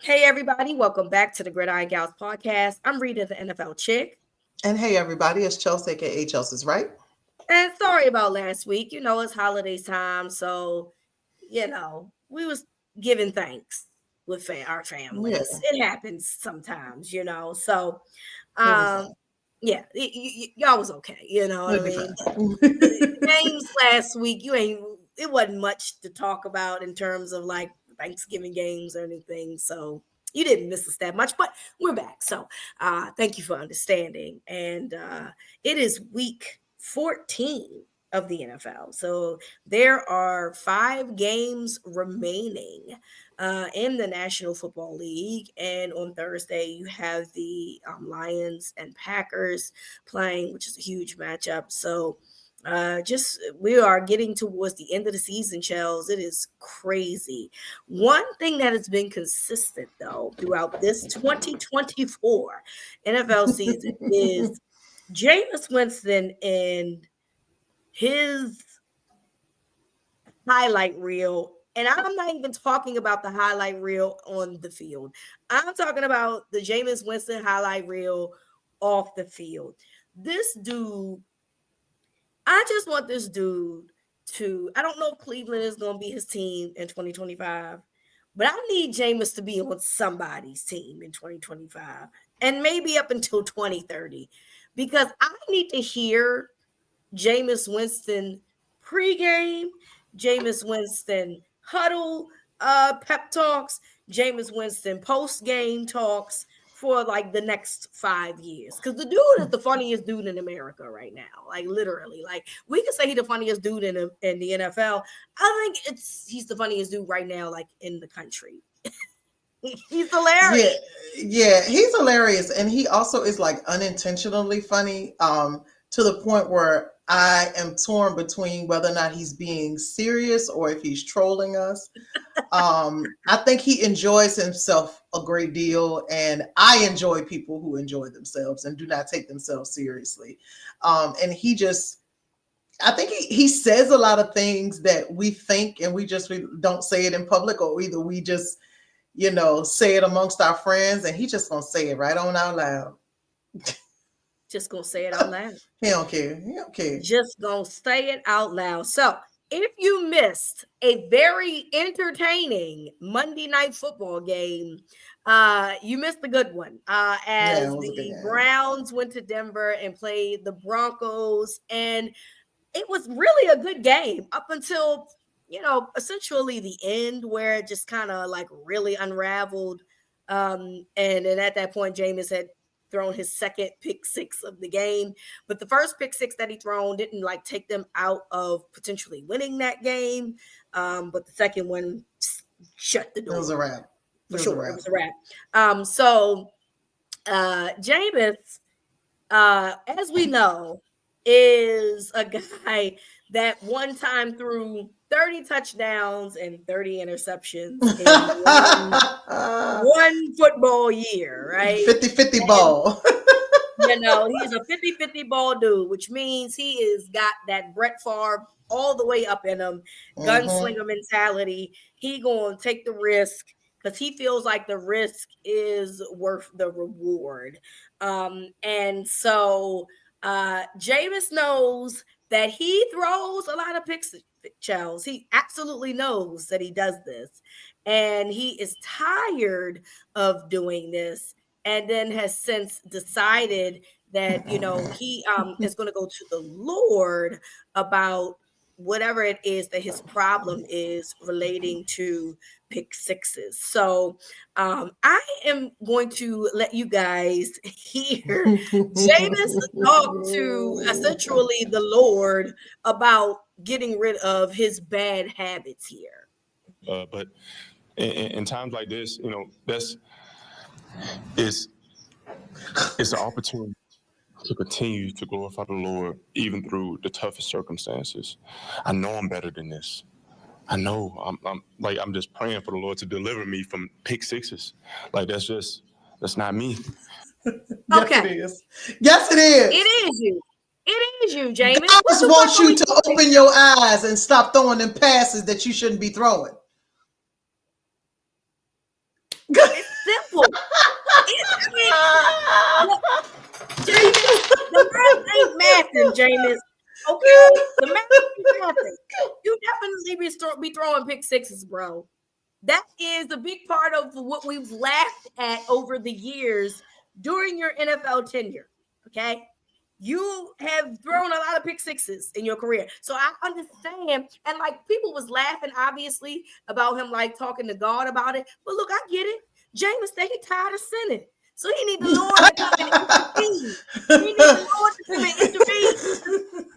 Hey, everybody. Welcome back to the Gridiron Gals podcast. I'm Rita, the NFL chick. And hey, everybody, it's Chels, aka Chels is right. And sorry about last week. It's holiday time. So, we was giving thanks with our Yeah, families. It happens sometimes. So, it was um, yeah, y'all was okay. You know what I it'll be mean? fine. Games last week, it wasn't much to talk about in terms of like Thanksgiving games or anything. So you didn't miss us that much, but we're back. So thank you for understanding. And it is week 14 of the NFL. So there are 5 games remaining in the National Football League. And on Thursday, you have the Lions and Packers playing, which is a huge matchup. So just we are getting towards the end of the season, Chels. It is crazy. One thing that has been consistent though throughout this 2024 NFL season is Jameis Winston and his highlight reel. And I'm not even talking about the highlight reel on the field. I'm talking about the Jameis Winston highlight reel off the field. This dude, I just want this dude I don't know if Cleveland is going to be his team in 2025, but I need Jameis to be on somebody's team in 2025 and maybe up until 2030 because I need to hear Jameis Winston pregame, Jameis Winston huddle pep talks, Jameis Winston post-game talks for like the next 5 years. Because the dude is the funniest dude in America right now. Like literally. Like we could say he's the funniest dude in the NFL. I think he's the funniest dude right now, like in the country. He's yeah, hilarious. yeah, he's hilarious, and he also is like unintentionally funny. To the point where I am torn between whether or not he's being serious or if he's trolling us. I think he enjoys himself a great deal, and I enjoy people who enjoy themselves and do not take themselves seriously. And I think he says a lot of things that we think and we don't say it in public, or either we just, say it amongst our friends, and he just gonna say it right on out loud. Just gonna say it out loud. He don't care. He don't care. Just gonna say it out loud. So, if you missed a very entertaining Monday night football game, you missed a good one. Yeah, it As was a good the game. Browns went to Denver and played the Broncos, and it was really a good game up until essentially the end, where it just kind of like really unraveled. And then at that point, Jameis had thrown his second pick six of the game. But the first pick six that he thrown didn't like take them out of potentially winning that game. But the second one shut the It was a door wrap. It for was a sure. It wrap. was a wrap. So Jameis, as we know, is a guy that one time threw 30 touchdowns and 30 interceptions in one football year, right? 50-50 And ball. he's a 50-50 ball dude, which means he is got that Brett Favre all the way up in him, Hmm. gunslinger mentality. He gonna take the risk because he feels like the risk is worth the reward. And so Jameis knows that he throws a lot of picks, Chels. He absolutely knows that he does this. And he is tired of doing this, and then has since decided that he is going to go to the Lord about whatever it is that his problem is relating to pick sixes. So I am going to let you guys hear Jameis talk to essentially the Lord about getting rid of his bad habits here. But in times like this, it's it's an opportunity to continue to glorify the Lord even through the toughest circumstances. I know I'm better than this. I know I'm just praying for the Lord to deliver me from pick sixes. Like that's not me. Yes, it Okay, is. Yes, it it is. is you. It is you, Jameis. God What just the fuck wants are you we to doing? open your eyes and stop throwing them passes that you shouldn't be throwing. ain't mathing, Jameis. Okay, the math ain't mathing. You definitely be throwing pick sixes, bro. That is a big part of what we've laughed at over the years during your NFL tenure. Okay. You have thrown a lot of pick sixes in your career. So I understand. And like people was laughing, obviously, about him like talking to God about it. But look, I get it. Jameis said he tired of sinning. So he need the Lord to come and intervene. He need the Lord to come and intervene.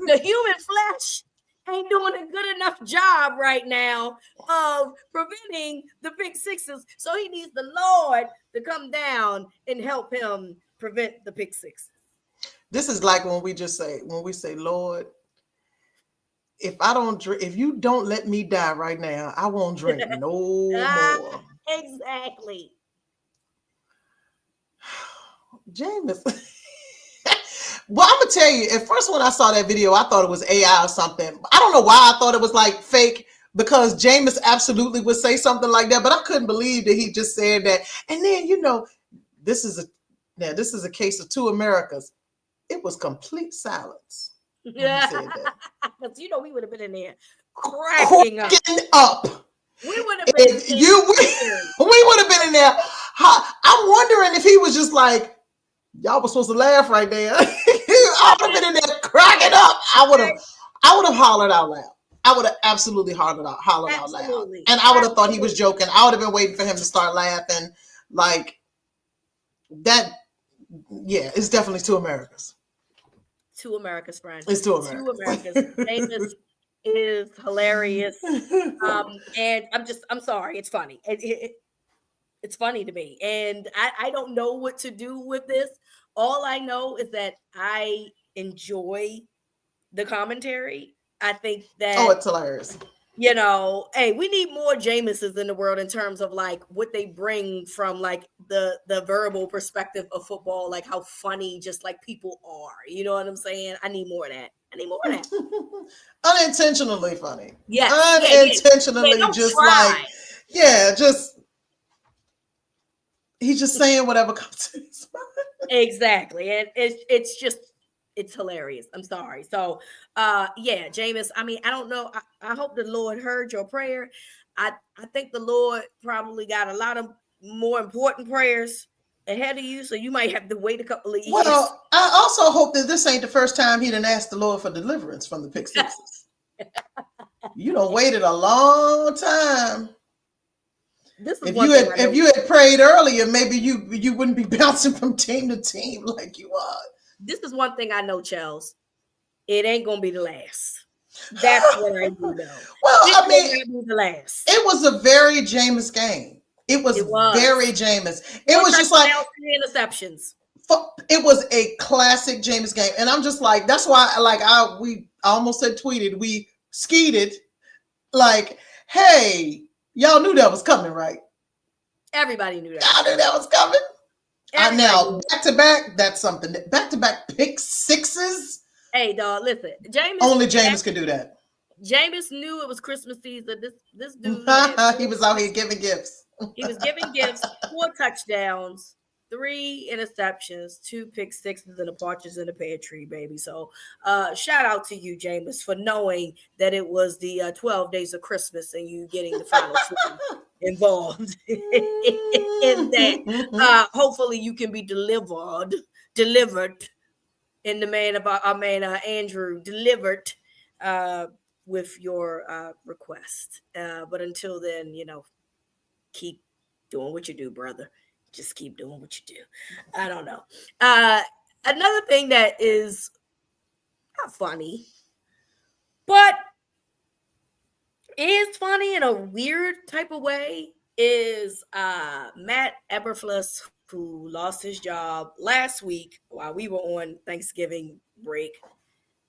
The human flesh ain't doing a good enough job right now of preventing the pick sixes. So he needs the Lord to come down and help him prevent the pick sixes. This is like when we say, Lord, if you don't let me die right now, I won't drink no more. Exactly. Jameis. Well, I'm gonna tell you, at first when I saw that video, I thought it was AI or something. I don't know why I thought it was like fake, because Jameis absolutely would say something like that, but I couldn't believe that he just said that. And then, this is a case of two Americas. It was complete silence when he said that. Because we would have been in there cracking up. We would have been we would have been in there. I'm wondering if he was just like, y'all were supposed to laugh right there. I would have been in there cracking up. I would have hollered out loud. I would have absolutely hollered out loud. And I would have thought he was joking. I would have been waiting for him to start laughing. Like that. Yeah, it's definitely two Americas. Two Americas, friend. It's two Americas. Two Americas. Jameis is hilarious. And I'm sorry. It's funny. It's funny to me. And I don't know what to do with this. All I know is that I enjoy the commentary. I think that it's hilarious. Hey, we need more Jameses in the world in terms of like what they bring from like the verbal perspective of football, like how funny just like people are. You know what I'm saying? I need more of that. Unintentionally funny. Yes. Unintentionally he's just saying whatever comes to his mind. Exactly. And it's hilarious. I'm sorry. So Jameis, I mean, I don't know. I hope the Lord heard your prayer. I think the Lord probably got a lot of more important prayers ahead of you, so you might have to wait a couple of years. Well, I also hope that this ain't the first time he done asked the Lord for deliverance from the pick sixes. You done waited a long time. If you had prayed earlier, maybe you wouldn't be bouncing from team to team like you are. This is one thing I know, Chels. It ain't gonna be the last. That's what I do know. Well, I mean, be the last. It was a very Jameis game. It was very Jameis. It was just like interceptions. It was a classic Jameis game, and I'm just like, that's why, I almost said tweeted, we skeeted, like, hey, y'all knew that was coming, right? Everybody knew that. Y'all knew that was coming. Now back to back, that's something. Back to back pick sixes. Hey, dog, listen, Jameis. Only Jameis could do that. Jameis knew it was Christmas season. This dude, he was out here giving gifts. He was giving gifts, 4 touchdowns, 3 interceptions, 2 pick sixes, and a partridge in a pear tree, baby. So shout out to you, Jameis, for knowing that it was the 12 days of Christmas and you getting the final involved in that. Hopefully you can be delivered in the man of our man Andrew delivered with your request. But until then, keep doing what you do, brother. Just keep doing what you do. I don't know. Another thing that is not funny, but is funny in a weird type of way is Matt Eberflus, who lost his job last week while we were on Thanksgiving break.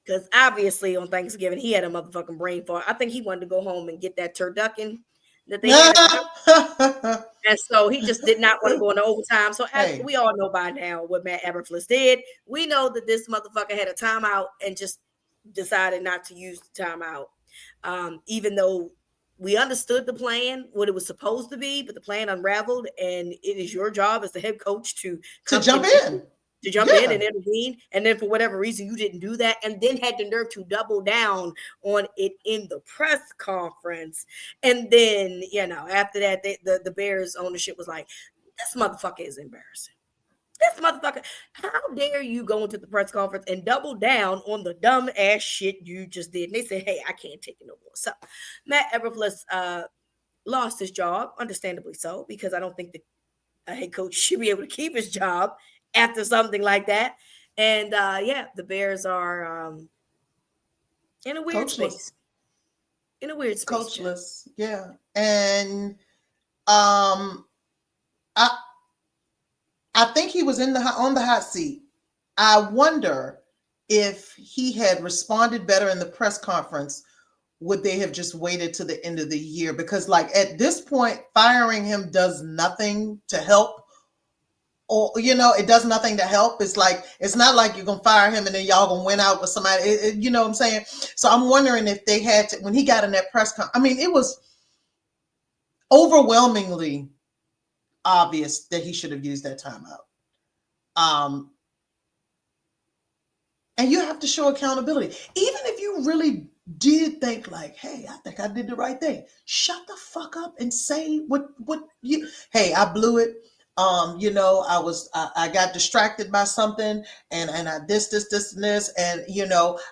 Because obviously on Thanksgiving, he had a motherfucking brain fart. I think he wanted to go home and get that turducken that they had. And so he just did not want to go into overtime. So as we all know by now what Matt Eberflus did. We know that this motherfucker had a timeout and just decided not to use the timeout. Even though we understood the plan, what it was supposed to be, but the plan unraveled, and it is your job as the head coach to jump in. to jump in Yeah. and intervene, and then for whatever reason you didn't do that, and then had the nerve to double down on it in the press conference. And then, after that, the Bears ownership was like, this motherfucker is embarrassing. This motherfucker, how dare you go into the press conference and double down on the dumb ass shit you just did? And they said, hey, I can't take it no more. So Matt Eberflus lost his job, understandably so, because I don't think the head coach should be able to keep his job after something like that. And the Bears are in a weird Coachless. space. In a weird space, Chels. Coachless. Yeah. And um I I think he was on the hot seat. I wonder if he had responded better in the press conference, would they have just waited to the end of the year? Because like at this point, firing him does nothing to help. Or it does nothing to help. It's like it's not like you're gonna fire him and then y'all gonna win out with somebody. You know what I'm saying? So I'm wondering if they had to, when he got in that press con. I mean, it was overwhelmingly obvious that he should have used that timeout. Um, and you have to show accountability, even if you really did think like, hey, I think I did the right thing. Shut the fuck up and say what you. Hey, I blew it. I got distracted by something, and I this and this, and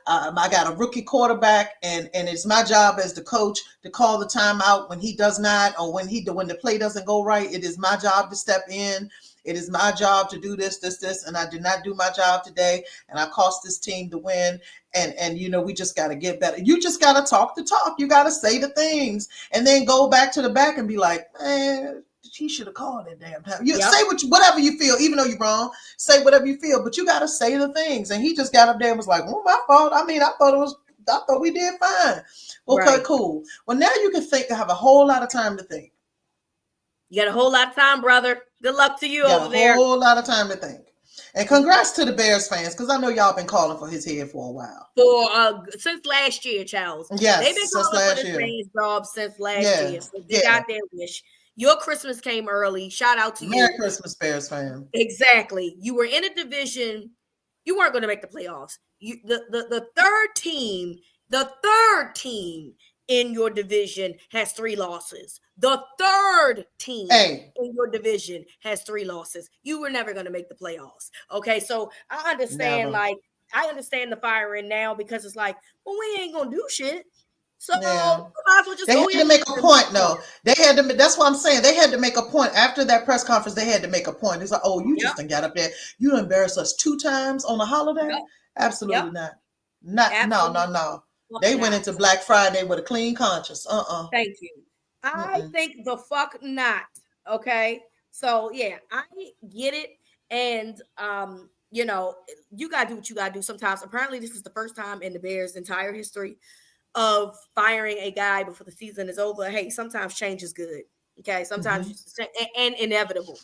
I got a rookie quarterback, and it's my job as the coach to call the timeout when he does not, or when the play doesn't go right. It is my job to step in. It is my job to do this, and I did not do my job today, and I cost this team the win. And we just got to get better. You just got to talk the talk. You got to say the things, and then go back to the back and be like, man, he should have called that damn time. You say whatever you feel, even though you're wrong. Say whatever you feel, but you got to say the things. And he just got up there and was like, "Well, my fault. I mean, I thought we did fine. Okay, right. Cool. Well, now you can have a whole lot of time to think. You got a whole lot of time, brother. Good luck to you over there. A whole lot of time to think. And congrats to the Bears fans, because I know y'all been calling for his head for a while. Since last year, Chels. Yes, they've been calling for this man's job since last year. So they got their wish. Your Christmas came early. Shout out to you. Merry Christmas, Bears fan. Exactly. You were in a division. You weren't going to make the playoffs. The third team in your division has 3 losses. The third team in your division has 3 losses. You were never going to make the playoffs. Okay, so I understand. I understand the firing now, because it's like, well, we ain't gonna do shit. So they had to make a point. No, they had to. That's what I'm saying. They had to make a point after that press conference. They had to make a point. It's like, oh, you just done got up there. You embarrassed us 2 times on a holiday. Yep. Absolutely not. No. They went into Black Friday with a clean conscience. Thank you. I think the fuck not. Okay. So yeah, I get it. And you gotta do what you gotta do sometimes. Apparently, this is the first time in the Bears' entire history of firing a guy before the season is over. Hey, sometimes change is good. Okay. Sometimes and inevitable.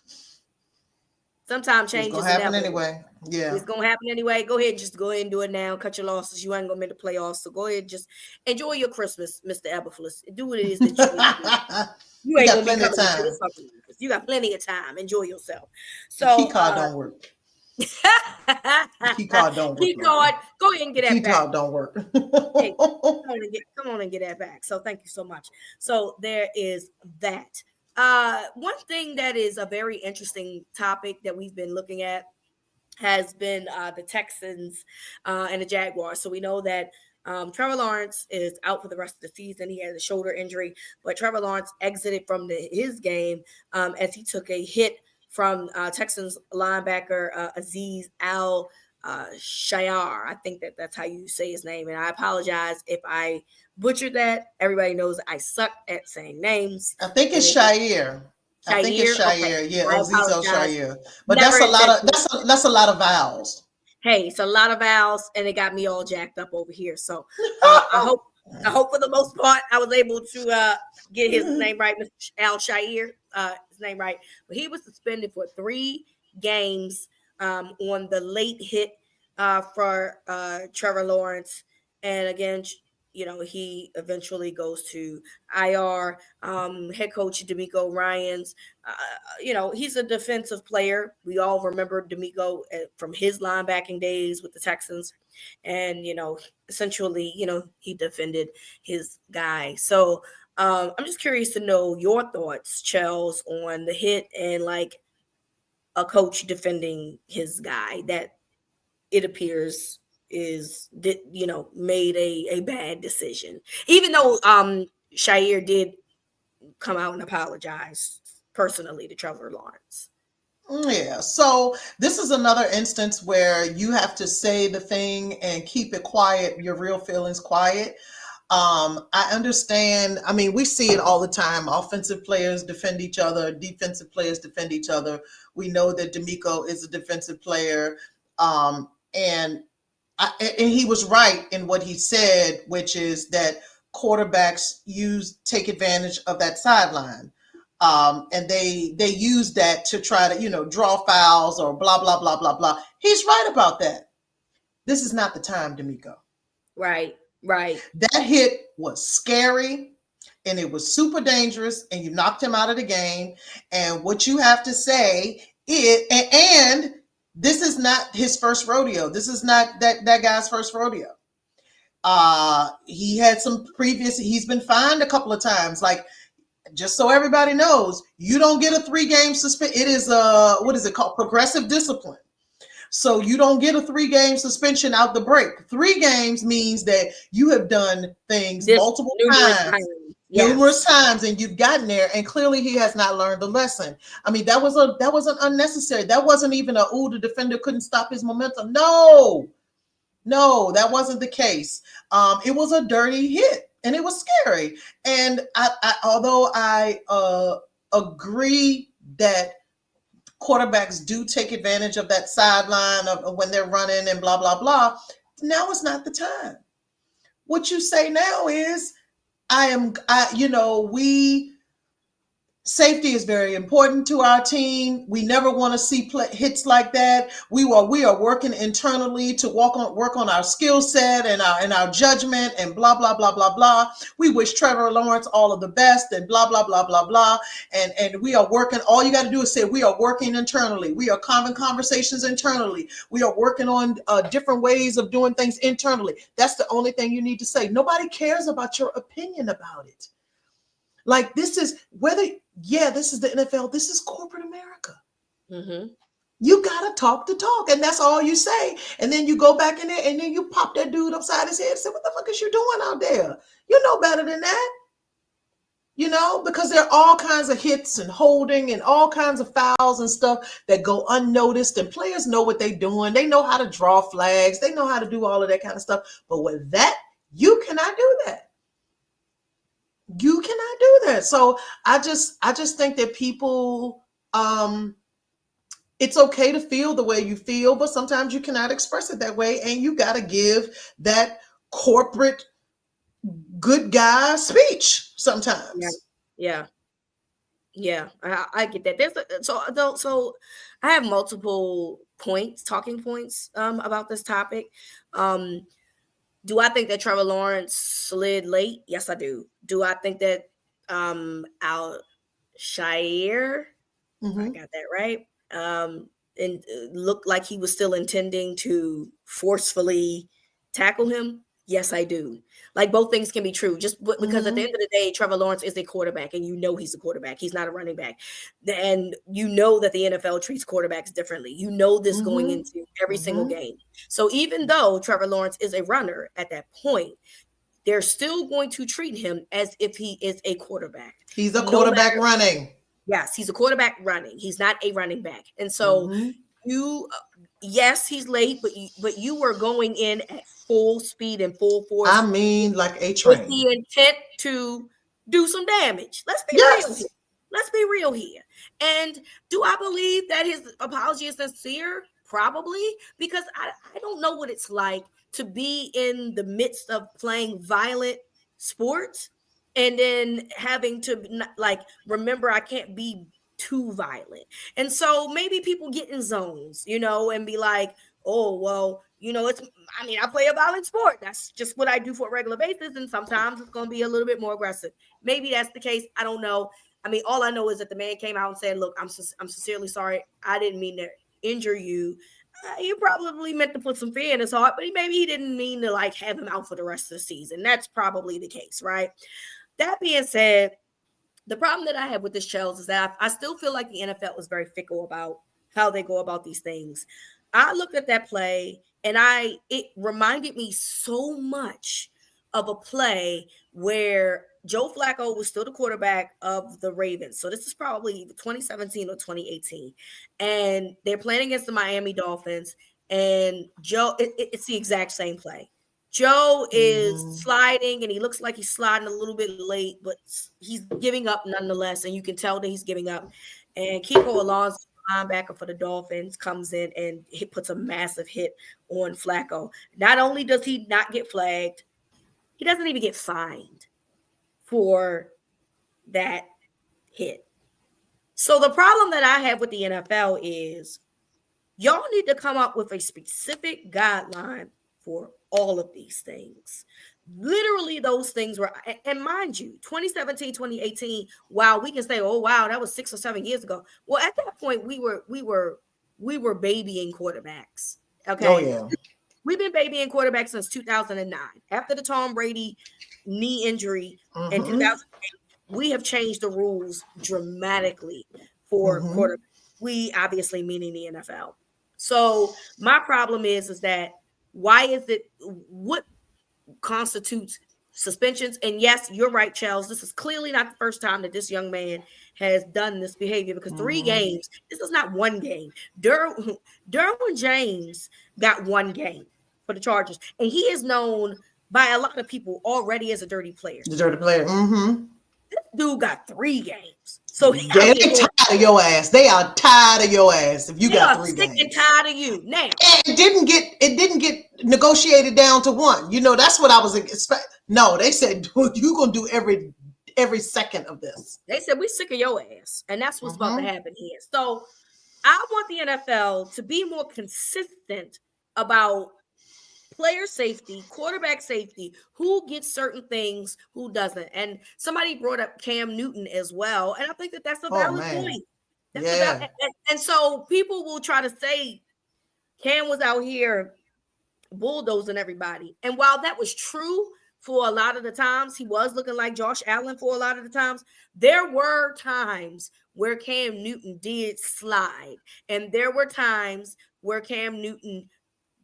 Sometimes change is happen anyway. Yeah. It's gonna happen anyway. Go ahead, just go ahead and do it now. Cut your losses. You ain't gonna make the playoffs. So go ahead, just enjoy your Christmas, Mr. Eberflus. Do what it is that you need to do. You ain't gonna be coming to this fucking. You got plenty of time. Enjoy yourself. So the key card don't work. The key card don't work. Key card. Go ahead and get that back. Key card don't work. Hey, come on and get that back. So thank you so much. So there is that. One thing that is a very interesting topic that we've been looking at has been the Texans and the Jaguars. So we know that Trevor Lawrence is out for the rest of the season. He has a shoulder injury, but Trevor Lawrence exited from his game as he took a hit from Texans linebacker Azeez Al Shaiir. I think that's how you say his name, and I apologize if I butchered that. Everybody knows I suck at saying names. I think it's Shaiir. I think it's Shaiir. Okay. Yeah, Azeez Al Shaiir. But that's a lot of vowels. Hey, it's a lot of vowels, and it got me all jacked up over here. So I hope for the most part I was able to get his name right, Mr. Al Shaiir, his name right. But he was suspended for 3 games on the late hit for Trevor Lawrence. And again, he eventually goes to IR. Head coach D'Amico Ryans, he's a defensive player. We all remember D'Amico from his linebacking days with the Texans, and essentially, he defended his guy. So I'm just curious to know your thoughts, Chels, on the hit and like a coach defending his guy that it appears is made a bad decision, even though Shaiir did come out and apologize personally to Trevor Lawrence. Yeah. So this is another instance where you have to say the thing and keep it quiet, your real feelings quiet. I understand. I mean, we see it all the time. Offensive players defend each other, defensive players defend each other. We know that D'Amico is a defensive player. And and he was right in what he said, which is that quarterbacks take advantage of that sideline. And they use that to try to, draw fouls or blah, blah, blah, blah, blah. He's right about that. This is not the time, D'Amico. Right, right. That hit was scary and it was super dangerous, and you knocked him out of the game. And what you have to say is, and this is not his first rodeo. This is not that guy's first rodeo. He had some previous, he's been fined a couple of times. Like, just so everybody knows, you don't get a 3-game suspension. It is what is it called? Progressive discipline. So you don't get a 3-game suspension out the break. 3 games means that you have done things multiple times. Yes. Numerous times, and you've gotten there, and clearly he has not learned the lesson. I mean, that was an unnecessary. That wasn't even the defender couldn't stop his momentum. No, that wasn't the case. It was a dirty hit, and it was scary. And although I agree that quarterbacks do take advantage of that sideline of when they're running and blah blah blah, now is not the time. What you say now is, safety is very important to our team. We never want to see hits like that. We are working internally to work on our skill set and our judgment and blah blah blah blah blah. We wish Trevor Lawrence all of the best and blah blah blah blah blah. And we are working. All you got to do is say we are working internally. We are having conversations internally. We are working on different ways of doing things internally. That's the only thing you need to say. Nobody cares about your opinion about it. Like, this is the NFL. This is corporate America. Mm-hmm. You got to talk the talk, and that's all you say. And then you go back in there, and then you pop that dude upside his head and say, what the fuck is you doing out there? You know better than that. Because there are all kinds of hits and holding and all kinds of fouls and stuff that go unnoticed, and players know what they're doing. They know how to draw flags. They know how to do all of that kind of stuff. But with that, you cannot do that. You cannot do that. So I just think that people, it's okay to feel the way you feel, but sometimes you cannot express it that way, and you got to give that corporate good guy speech sometimes. Yeah. I get that. So I have multiple talking points about this topic. Do I think that Trevor Lawrence slid late? Yes, I do. Do I think that Al Shaiir, Mm-hmm. I got that right, and looked like he was still intending to forcefully tackle him? Yes, I do. Like, both things can be true. Just because at the end of the day, Trevor Lawrence is a quarterback, and he's a quarterback. He's not a running back. And that the NFL treats quarterbacks differently. This going into every single game. So even though Trevor Lawrence is a runner at that point, they're still going to treat him as if he is a quarterback. He's a quarterback running. Yes, he's a quarterback running. He's not a running back. And so yes, he's late, but you were going in at full speed and full force. I mean, like a train. With the intent to do some damage. Let's be real here. Let's be real here. And do I believe that his apology is sincere? Probably, because I don't know what it's like to be in the midst of playing violent sports and then having to remember I can't be too violent. And so maybe people get in zones, and be like, oh, well, it's, I mean, I play a violent sport. That's just what I do for a regular basis. And sometimes it's going to be a little bit more aggressive. Maybe that's the case. I don't know. I mean, all I know is that the man came out and said, look, I'm sincerely sorry. I didn't mean to injure you. You probably meant to put some fear in his heart, but maybe he didn't mean to like have him out for the rest of the season. That's probably the case, right? That being said, the problem that I have with this, Chels, is that I still feel like the NFL is very fickle about how they go about these things. I looked at that play and it reminded me so much of a play where Joe Flacco was still the quarterback of the Ravens. So this is probably 2017 or 2018. And they're playing against the Miami Dolphins. And Joe, it's the exact same play. Joe is sliding and he looks like he's sliding a little bit late, but he's giving up nonetheless. And you can tell that he's giving up. And Kiko Alonso, linebacker for the Dolphins, comes in and he puts a massive hit on Flacco. Not only does he not get flagged, he doesn't even get fined for that hit. So the problem that I have with the NFL is y'all need to come up with a specific guideline for all of these things. Literally, those things were, and mind you, 2017, 2018, wow, we can say, oh wow, that was 6 or 7 years ago. Well, at that point, we were babying quarterbacks. Okay. Oh yeah. We've been babying quarterbacks since 2009. After the Tom Brady knee injury in 2008, we have changed the rules dramatically for quarterbacks. We obviously meaning the NFL. So my problem is that why is it, what constitutes suspensions? And yes, you're right, Chels. This is clearly not the first time that this young man has done this behavior, because 3 games, this is not one game. Derwin James got 1 game for the Chargers, and he is known by a lot of people already as a dirty player. The dirty player. This dude got 3 games. So they tired of your ass. They are tired of your ass if you got 3 games. Sick and tired of you. Now, and it didn't get negotiated down to 1. That's what I was expecting. No, they said you're gonna do every second of this. They said we sick of your ass, and that's what's about to happen here. So I want the NFL to be more consistent about player safety, quarterback safety, who gets certain things, who doesn't. And somebody brought up Cam Newton as well, and I think that that's a valid point. And so people will try to say Cam was out here bulldozing everybody. And while that was true for a lot of the times, he was looking like Josh Allen for a lot of the times, there were times where Cam Newton did slide. And there were times where Cam Newton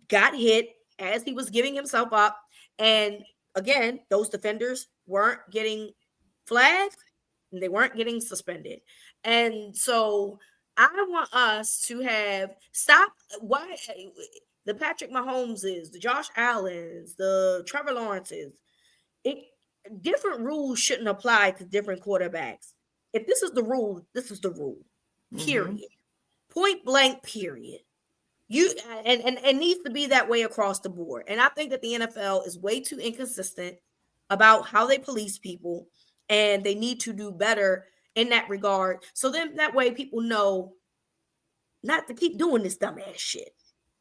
got hit as he was giving himself up. And again, those defenders weren't getting flagged and they weren't getting suspended. And so I want us to stop why the Patrick Mahomeses, the Josh Allens, the Trevor Lawrences. Different rules shouldn't apply to different quarterbacks. If this is the rule, this is the rule. Period. Point blank, period. And needs to be that way across the board. And I think that the NFL is way too inconsistent about how they police people, and they need to do better in that regard. So then that way people know not to keep doing this dumbass shit.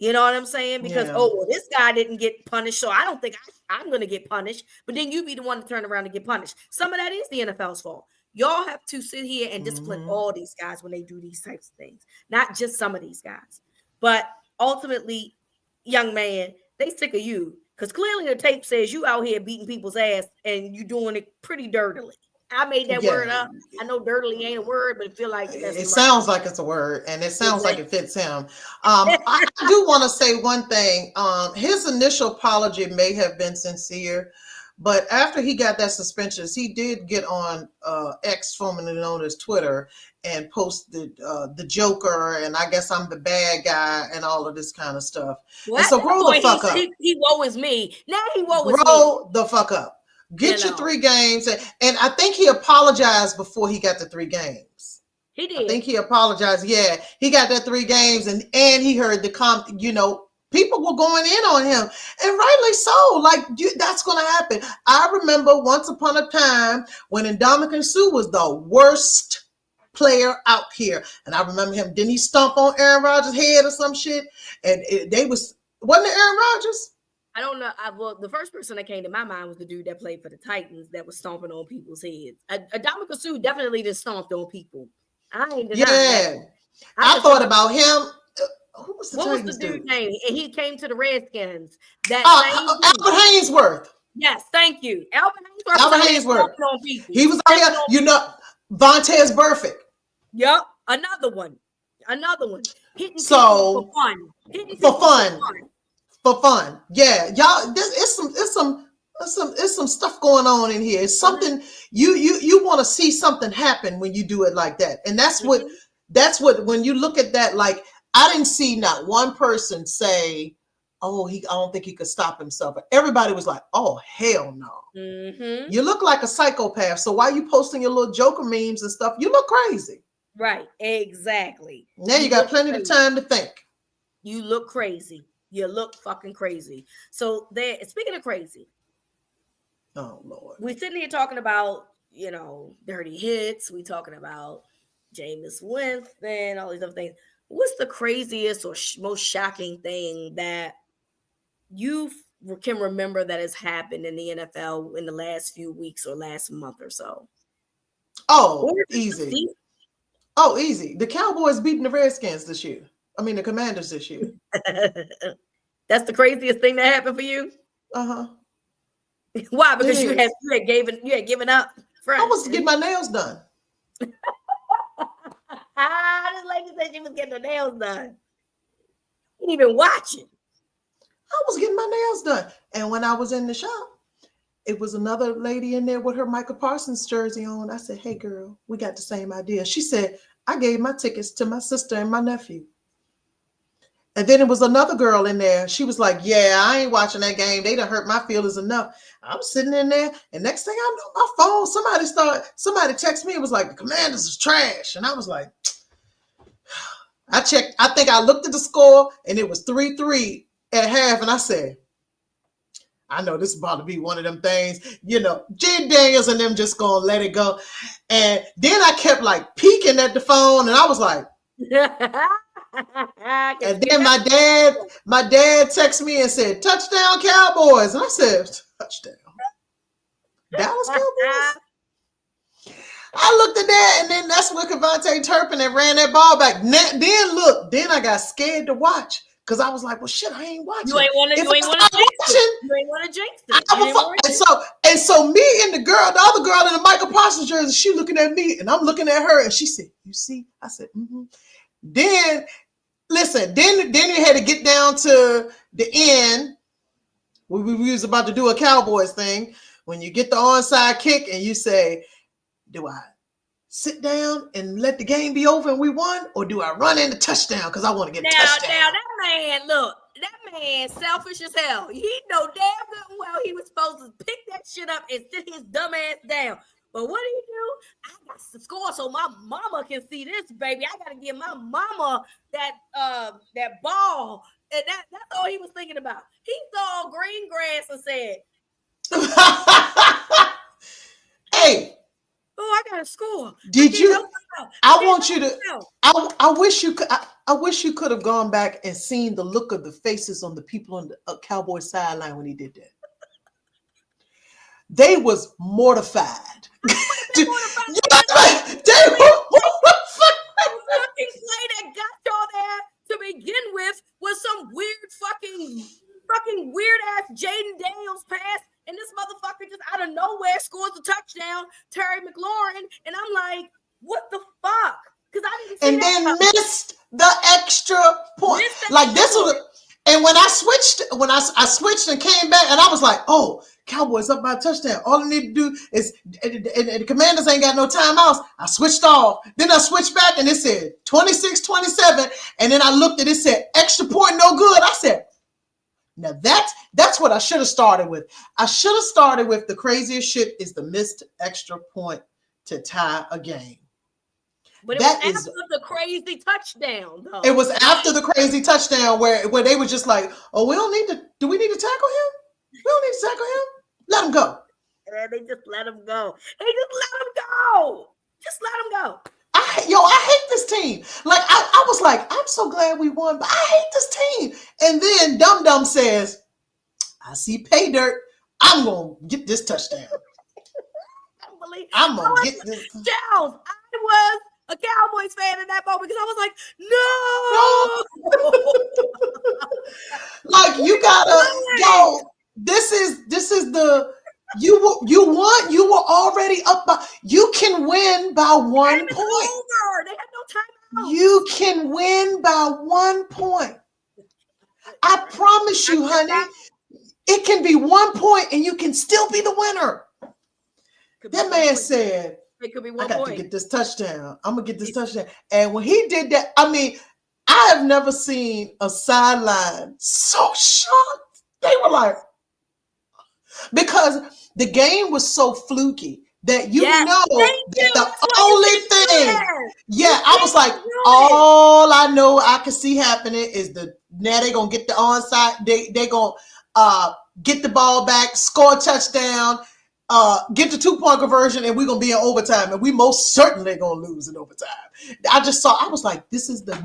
You know what I'm saying? Because, this guy didn't get punished, so I don't think I'm going to get punished. But then you be the one to turn around and get punished. Some of that is the NFL's fault. Y'all have to sit here and discipline all these guys when they do these types of things. Not just some of these guys. But ultimately, young man, they sick of you. Because clearly the tape says you out here beating people's ass and you doing it pretty dirtily. I made that word up. I know dirtily ain't a word, but it feel like it sounds like it's a word, and it sounds like it fits him. I do want to say one thing. His initial apology may have been sincere, but after he got that suspension, he did get on X, formerly known as Twitter, and posted the Joker, and I guess I'm the bad guy, and all of this kind of stuff. Well, and so grow the fuck up. He woe is me. Now he woe is me. Grow the fuck up. Get your 3 games. And I think he apologized before he got the 3 games. He did. I think he apologized. Yeah, he got that 3 games, and he heard people were going in on him, and rightly so. Like, that's going to happen. I remember once upon a time when Ndamukong Suh was the worst player out here. And I remember him. Didn't he stomp on Aaron Rodgers' head or some shit? And wasn't it Aaron Rodgers? I don't know. Well, the first person that came to my mind was the dude that played for the Titans that was stomping on people's heads. Adama Sue definitely just stomped on people. I ain't denying that. Yeah. I thought about him. Who was the What was Titans the dude's dude? name? And he came to the Redskins. That same dude. Albert Hainsworth. Yes, thank you. Albert Hainsworth. Albert was out here Hainsworth. stomping on people. He was out here. You know, Vontez Burfict. Yep. Another one. Hitting So people for fun. Hitting for people fun. for fun. For fun. Yeah. Y'all, it's some stuff going on in here. It's something you want to see something happen when you do it like that. And that's what when you look at that, like, I didn't see not one person say, oh, I don't think he could stop himself. Everybody was like, oh, hell no. Mm-hmm. You look like a psychopath. So why you posting your little Joker memes and stuff? You look crazy. Right. Exactly. Now you got plenty of time to think. You look crazy. You look fucking crazy. So there, speaking of crazy. Oh, Lord. We're sitting here talking about, dirty hits. We talking about Jameis Winston, all these other things. What's the craziest or most shocking thing that you can remember that has happened in the NFL in the last few weeks or last month or so? Oh, easy. Oh, easy. The Cowboys beating the Redskins this year. I mean, the Commanders this year. That's the craziest thing that happened for you? Uh-huh. Why? Because you had given up. I was getting my nails done. This lady said she was getting her nails done. You didn't even watch it. I was getting my nails done. And when I was in the shop, it was another lady in there with her Michael Parsons jersey on. I said, hey, girl, we got the same idea. She said, I gave my tickets to my sister and my nephew. And then it was another girl in there. She was like, yeah, I ain't watching that game. They done hurt my feelings enough. I'm sitting in there. And next thing I know, my phone, somebody texted me. It was like, the Commanders is trash. And I was like, I checked. I think I looked at the score and it was 3-3 at half. And I said, I know this is about to be one of them things, Jay Daniels and them just going to let it go. And then I kept like peeking at the phone and I was like, and then my dad texted me and said, touchdown Cowboys. And I said, touchdown. Dallas Cowboys? I looked at that, and then that's where Devontae Turpin and ran that ball back. Then I got scared to watch because I was like, well, shit, I ain't watching. You ain't want to jinx it. And so me and the other girl in the Michael Parsons jersey, she looking at me, and I'm looking at her, and she said, you see? I said, mm-hmm. Then you had to get down to the end. We was about to do a Cowboys thing. When you get the onside kick and you say, do I sit down and let the game be over and we won? Or do I run in the touchdown because I want to get a touchdown? Now, that man selfish as hell. He know damn good and well he was supposed to pick that shit up and sit his dumb ass down. But what do? I got to score so my mama can see this, baby. I got to give my mama that ball. And that's all he was thinking about. He saw green grass and said, hey. Oh, I got to score. Did you? I want you to. I wish you could. I wish you could have gone back and seen the look of the faces on the people on the Cowboy sideline when he did that. They was mortified. They were mortified. The fucking play that got y'all there to begin with was some fucking weird ass Jaden Daniels pass. And this motherfucker just out of nowhere scores a touchdown, Terry McLaurin. And I'm like, what the fuck? Because I didn't see and that. And then missed the extra point. Like this was, and when I switched and came back, and I was like, oh, Cowboys up by a touchdown. All I need to do is, and the Commanders ain't got no timeouts. I switched off. Then I switched back, and it said 26-27. And then I looked and it said extra point, no good. I said, now that's what I should have started with. I should have started with the craziest shit is the missed extra point to tie a game. But it was after the crazy touchdown, though. It was after the crazy touchdown where they were just like, oh, do we need to tackle him? We don't need to tackle him. Let him go. And they just let him go. Just let him go. I I hate this team. Like I was like, I'm so glad we won, but I hate this team. And then Dum Dum says, I see pay dirt. I'm gonna get this touchdown. I'm gonna get this. Chels, I was a Cowboys fan in that moment because I was like, no. Like you gotta yo. This is the you were already up by. You can win by 1 point. Over. They had no timeout. You can win by 1 point. I promise you, honey. It can be 1 point and you can still be the winner. That man said, it could be I got to get this touchdown. I'm going to get this touchdown. And when he did that, I mean, I have never seen a sideline so shocked. They were like, because the game was so fluky that you know that the only thing, I was like, all I know I can see happening is now they're going to get the onside. They're going to get the ball back, score a touchdown, get the 2-point conversion, and we're going to be in overtime. And we most certainly going to lose in overtime. I was like, this is the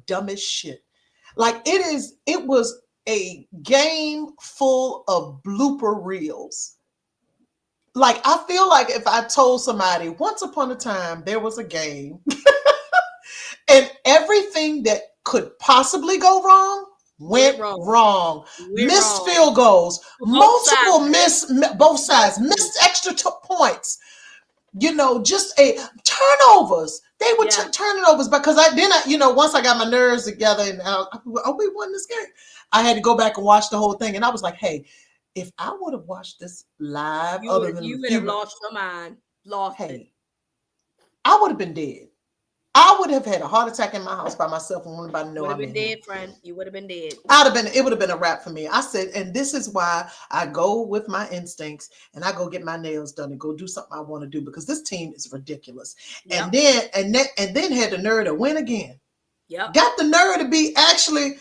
dumbest shit. Like it was a game full of blooper reels. Like, I feel like if I told somebody once upon a time there was a game and everything that could possibly go wrong went wrong. Missed field goals, both sides, missed extra points, just turnovers. They were turnovers because once I got my nerves together and we won this game, I had to go back and watch the whole thing. And I was like, hey, if I would have watched this live, you would have lost your mind. It. I would have been dead. I would have had a heart attack in my house by myself and wouldn't nobody know I'm in. Dead, friend. You would have been dead. It would have been a wrap for me. I said, and this is why I go with my instincts and I go get my nails done and go do something I want to do because this team is ridiculous. Yep. And then had the nerve to win again. Yep. Got the nerve to be actually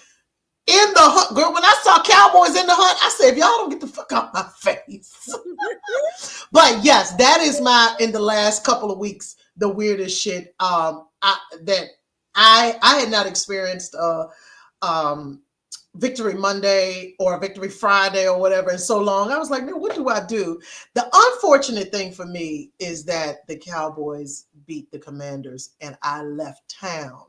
in the hunt. Girl, when I saw Cowboys in the hunt, I said, if y'all don't get the fuck out my face. But yes, that is in the last couple of weeks, the weirdest shit I had not experienced Victory Monday or Victory Friday or whatever in so long. I was like, man, what do I do? The unfortunate thing for me is that the Cowboys beat the Commanders and I left town.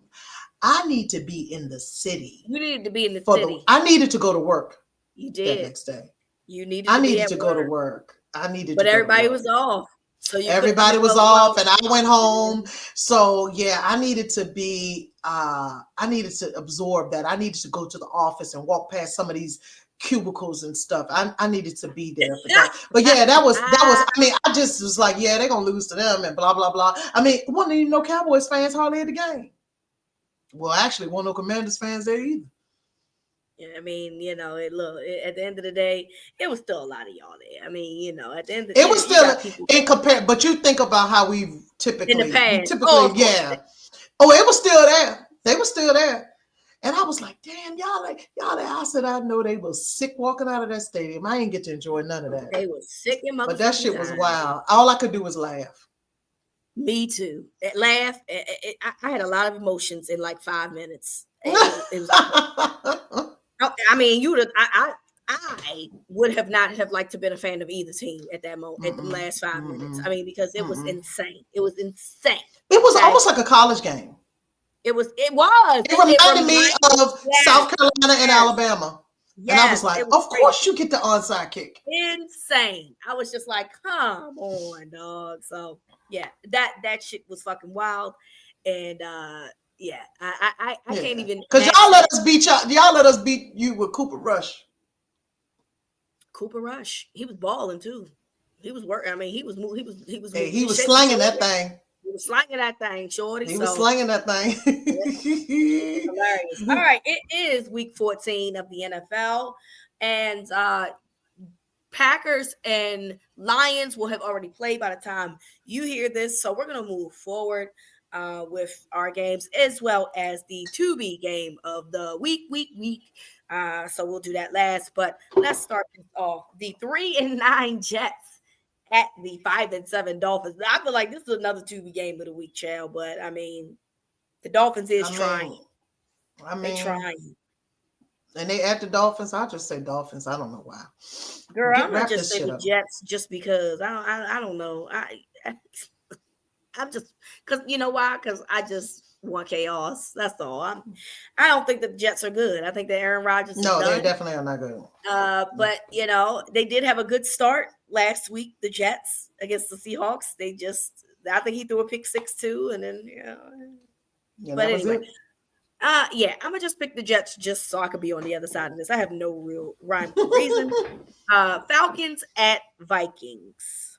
I need to be in the city. You needed to be in the city. I needed to go to work. You did. That next day. You needed. I needed to go to work. But everybody was off. So everybody was off and I went home. So yeah, I needed to be, I needed to absorb that. I needed to go to the office and walk past some of these cubicles and stuff. I needed to be there for that. But yeah, that was, I mean, I just was like, yeah, they're going to lose to them and blah, blah, blah. I mean, wasn't even no Cowboys fans hardly at the game. Well, actually, wasn't no Commanders fans there either. I mean, at the end of the day, it was still a lot of y'all there. I mean, at the end of the day, it was still but you think about how we typically, in the past. Oh, it was still there. They were still there. And I was like, damn, y'all there. I said, I know they were sick walking out of that stadium. I didn't get to enjoy none of that. They were sick in motherfucking But that shit was wild. All I could do was laugh. Me too. Laugh. I had a lot of emotions in like 5 minutes. It was I mean, I would have not have liked to been a fan of either team at that moment, at the last 5 minutes. I mean, because it was insane. It was insane. It was almost like a college game. It was. It reminded me of South Carolina and Alabama. Yes, and I was like, of course you get the onside kick. Insane. I was just like, come on, dog. So yeah, that shit was fucking wild. And yeah, I can't even, because y'all let us beat you with Cooper Rush. He was balling too. He was working. I mean, he was slanging that thing. He was slanging that thing, shorty. He was slanging that thing. Hilarious. All right, it is week 14 of the NFL, and Packers and Lions will have already played by the time you hear this. So we're gonna move forward with our games as well as the to-be game of the week. So we'll do that last, but let's start off. The 3-9 Jets at the 5-7 Dolphins. I feel like this is another 2B game of the week, child. But I mean, the Dolphins is I trying. mean, I They mean, trying. and they at the Dolphins. I'll just say Dolphins. I don't know why. Girl, I'm gonna Wrap just this say shit the up. Jets just because I don't know. I'm just because you know why? Because I just want chaos. That's all. I don't think the Jets are good. I think that Aaron Rodgers is No, they done. definitely are not good. But they did have a good start last week. The Jets against the Seahawks. I think he threw a pick 6 too, and then Yeah, But that was anyway, it. yeah, I'm gonna just pick the Jets just so I could be on the other side of this. I have no real rhyme or reason. Falcons at Vikings.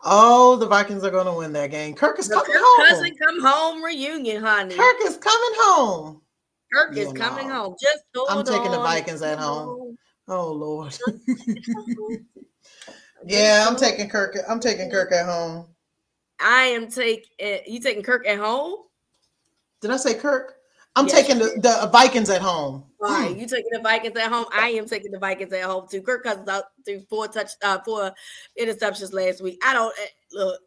Oh, the Vikings are going to win that game. Kirk is The coming Kirk home. Cousin come home reunion, honey. Kirk is coming home. Kirk is Yeah, coming no. home. Just I'm hold taking the on. Vikings at home. Oh Lord. Yeah, Just I'm hold taking Kirk. I'm taking on. Kirk at home. I am you taking Kirk at home? Did I say Kirk? I'm Yes, taking you did. the Vikings at home. All right, you taking the Vikings at home. I am taking the Vikings at home too. Kirk Cousins out through 4 interceptions last week. I don't look.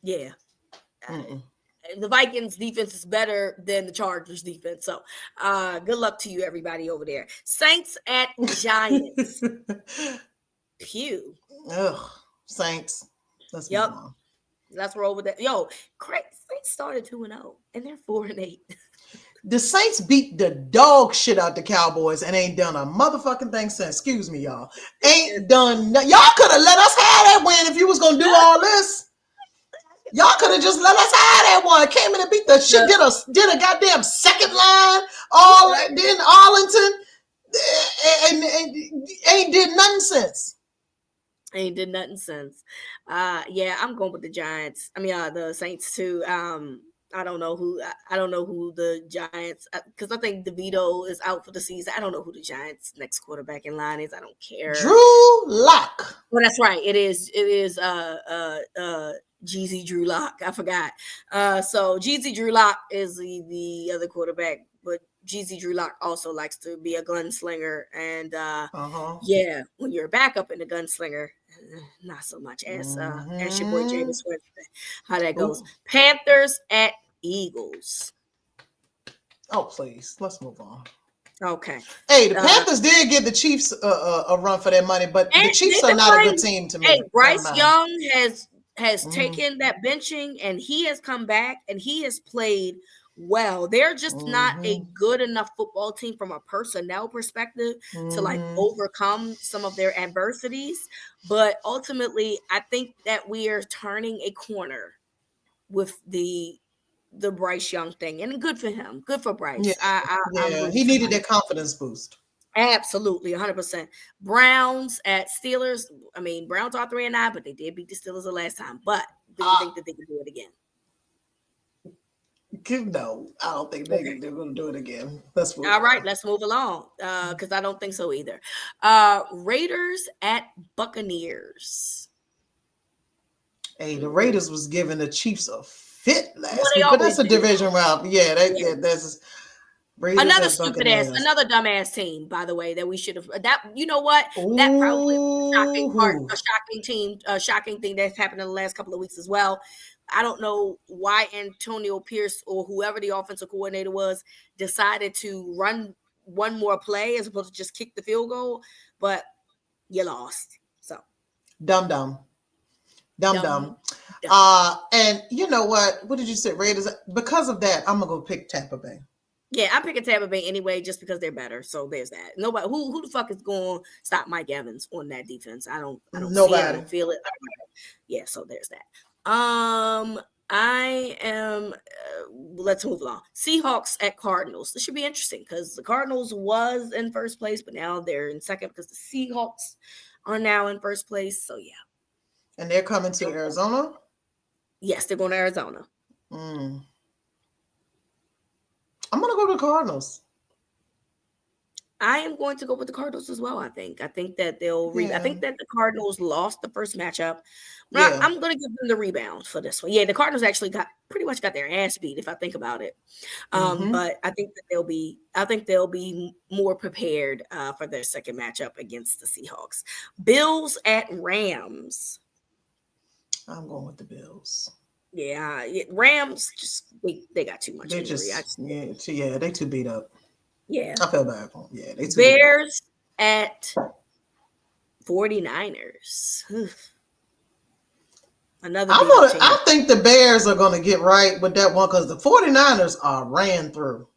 Yeah, Mm-mm. the Vikings defense is better than the Chargers defense. So, good luck to you, everybody over there. Saints at Giants. Pew. Ugh, Saints. Let's move Yep. on. Let's roll with that. Yo, Craig Saints started 2-0 and they're 4-8. The Saints beat the dog shit out the Cowboys and ain't done a motherfucking thing since. Excuse me, y'all. Ain't done. Y'all could have let us have that win if you was gonna do all this. Y'all could have just let us have that one. Came in and beat the shit. Did a goddamn second line. All then Arlington and ain't did nothing since. Ain't did nothing since. Yeah, I'm going with the Giants. I mean, the Saints too. I don't know who. I don't know who the Giants because I think DeVito is out for the season. I don't know who the Giants' next quarterback in line is. I don't care. Drew Lock. Well, that's right. It is. It is. Jeezy Drew Lock. I forgot. So Jeezy Drew Lock is the other quarterback, but Jeezy Drew Lock also likes to be a gunslinger, and yeah, when you're a backup in the gunslinger, not so much as your boy Jameis Winston. How that goes? Ooh. Panthers at Eagles. Oh please, let's move on. Okay. Hey, the Panthers did give the Chiefs a run for their money, but the Chiefs are not a good team to me. Hey, Bryce Young has taken that benching and he has come back and he has played well. They're just not a good enough football team from a personnel perspective to like overcome some of their adversities. But ultimately, I think that we are turning a corner with the Bryce Young thing, and good for him. Good for Bryce. Yeah, he needed that confidence boost. Absolutely, 100%. Browns at Steelers. I mean, Browns are 3-9, but they did beat the Steelers the last time. But do you think that they can do it again? No, I don't think they're going to do it again. Let's move All right, on. let's move along because I don't think so either. Raiders at Buccaneers. Hey, the Raiders was giving the Chiefs a fit last they week, but that's a always do. division round. Yeah, that's Raiders another at stupid ass, Buccaneers. another dumbass team, by the way, that we should have. That you know what? That probably was a shocking team, a shocking thing that's happened in the last couple of weeks as well. I don't know why Antonio Pierce or whoever the offensive coordinator was decided to run one more play as opposed to just kick the field goal, but you lost. So dumb. And you know what? What did you say, Raiders? Because of that, I'm gonna go pick Tampa Bay. Yeah, I'm picking Tampa Bay anyway, just because they're better. So there's that. Nobody who the fuck is going to stop Mike Evans on that defense? I don't see it. I don't feel it. Yeah, so there's that. I am. Let's move along. Seahawks at Cardinals. This should be interesting because the Cardinals was in first place, but now they're in second because the Seahawks are now in first place. So yeah. And they're coming to Arizona? Yes, they're going to Arizona. I'm going to go to the Cardinals. I am going to go with the Cardinals as well. I think that they'll I Yeah. think that the Cardinals lost the first matchup. But Yeah. I'm going to give them the rebound for this one. Yeah, the Cardinals actually got pretty much got their ass beat if I think about it. Mm-hmm. But I think they'll be more prepared for their second matchup against the Seahawks. Bills at Rams. I'm going with the Bills. Yeah, Rams just they got too much They injury. just yeah, they too beat up. Yeah. I feel bad for them. Yeah, they too beat up. Bears at 49ers. Another beat up team. I think the Bears are gonna get right with that one because the 49ers are ran through.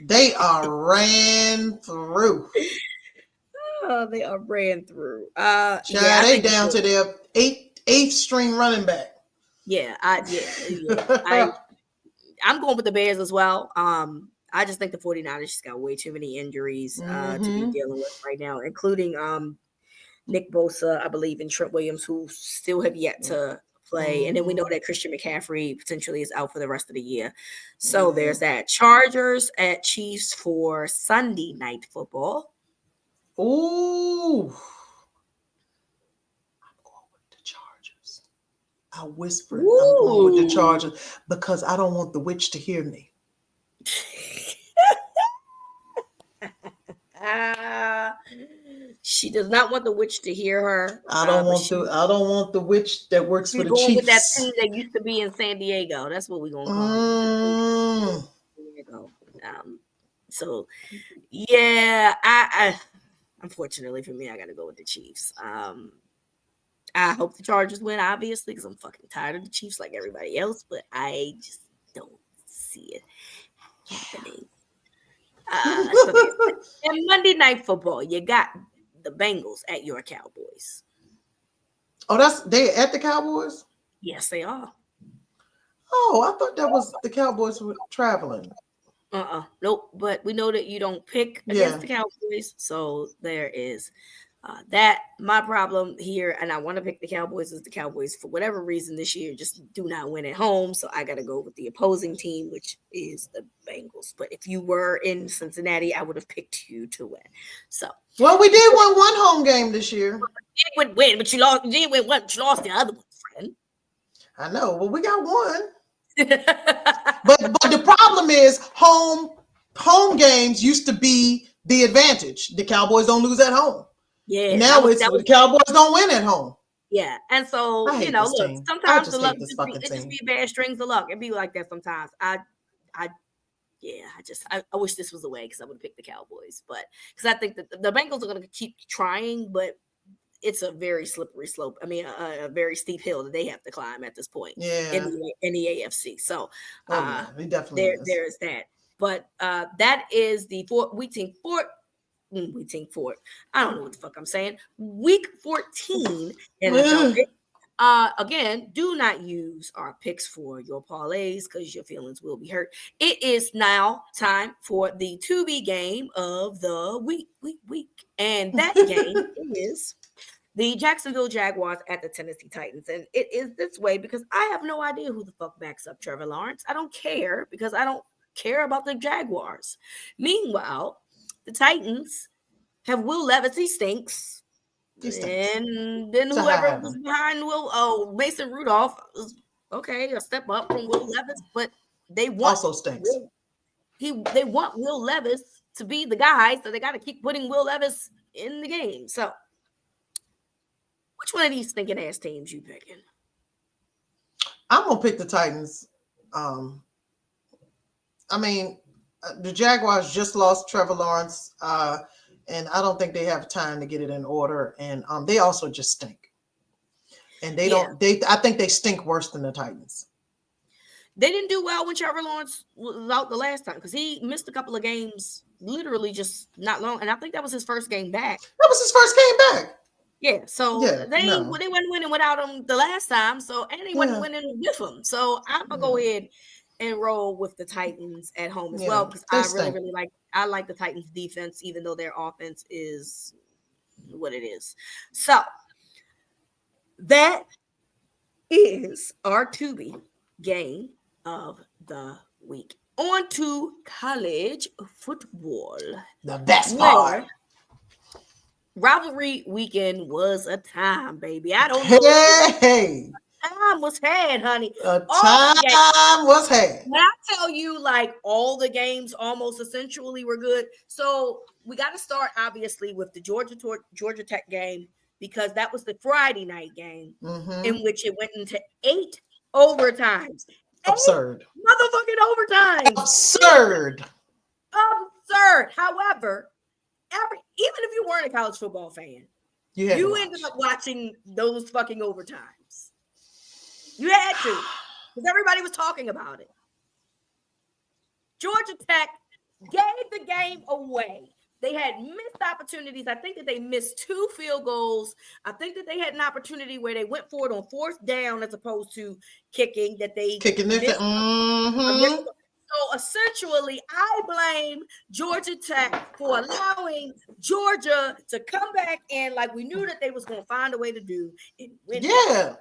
They are ran through. Oh, they are ran through. Yeah, Child, I they think down to their eighth string running back. yeah, I'm going with the Bears as well. I just think the 49ers just got way too many injuries to be Mm-hmm. dealing with right now, including Nick Bosa, I believe, and Trent Williams, who still have yet to play. And then we know that Christian McCaffrey potentially is out for the rest of the year. So there's that. Chargers at Chiefs for Sunday night football. Ooh. I'm going with the Chargers. I whispered I'm going with the Chargers because I don't want the witch to hear me. She does not want the witch to hear her. I don't want the witch that works for We're the going with that Chiefs. team that used to be in San Diego. That's what we're gonna call them. Mm. San Diego. So yeah, I unfortunately for me, I gotta go with the Chiefs. I hope the Chargers win, obviously, because I'm fucking tired of the Chiefs like everybody else, but I just don't see it happening. And Monday Night Football, you got the Bengals at your Cowboys. Oh, they at the Cowboys? Yes, they are. Oh, I thought that was the Cowboys were traveling. Nope. But we know that you don't pick against Yeah. the Cowboys, so there is that. My problem here, and I want to pick the Cowboys, is the Cowboys for whatever reason this year just do not win at home, so I got to go with the opposing team, which is the Bengals. But if you were in Cincinnati, I would have picked you to win. So Well, we did win one home game this year. you would win, but you lost. You didn't win one, but you lost the other one, friend. I know. Well, we got one. But the problem is home games used to be the advantage. The Cowboys don't lose at home. Yeah. Now the Cowboys don't win at home. Yeah. And so, I hate look, this team. sometimes the I luck hate this just fucking it team. just be bad strings of luck. It'd be like that sometimes. I wish this was the way because I would pick the Cowboys, but because I think that the Bengals are going to keep trying, but it's a very slippery slope. I mean, a very steep hill that they have to climb at this point in the AFC. So, it definitely is. There's that. But that is the week 4. I don't know what the fuck I'm saying. Week 14 NFL. Again, do not use our picks for your parlays because your feelings will be hurt. It is now time for the to-be game of the week. And that game is the Jacksonville Jaguars at the Tennessee Titans. And it is this way because I have no idea who the fuck backs up Trevor Lawrence. I don't care because I don't care about the Jaguars. Meanwhile, the Titans have Will Levis. He stinks. And then whoever was behind Mason Rudolph was okay, a step up from Will Levis, but they want also stinks. They want Will Levis to be the guy, so they got to keep putting Will Levis in the game. So, which one of these thinking ass teams you picking? I'm gonna pick the Titans. I mean, the Jaguars just lost Trevor Lawrence, and I don't think they have time to get it in order. And they also just stink. And I think they stink worse than the Titans. They didn't do well when Trevor Lawrence was out the last time because he missed a couple of games, literally just not long. And I think that was his first game back. That was his first game back. Yeah, so they wasn't winning without him the last time, so and they wasn't winning with him. So I'm gonna go ahead and roll with the Titans at home as well because I really like the Titans defense, even though their offense is what it is. So that is our to-be game of the week. On to college football. The best Where part. rivalry weekend was a time, baby. I don't know if Hey, time was had, honey. a All the games. time was had. When I tell you, like, all the games almost essentially were good. So we got to start, obviously, with the Georgia Tech game, because that was the Friday night game in which it went into 8 overtimes. 8 Absurd. motherfucking overtimes. Absurd. Absurd. However, even if you weren't a college football fan, you ended up watching those fucking overtimes. You had to, because everybody was talking about it. Georgia Tech gave the game away. They had missed opportunities. I think that they missed 2 field goals. I think that they had an opportunity where they went for it on 4th down as opposed to kicking, that they Kicking it. missed. So essentially, I blame Georgia Tech for allowing Georgia to come back in, like we knew that they was going to find a way to do, and win. Yeah.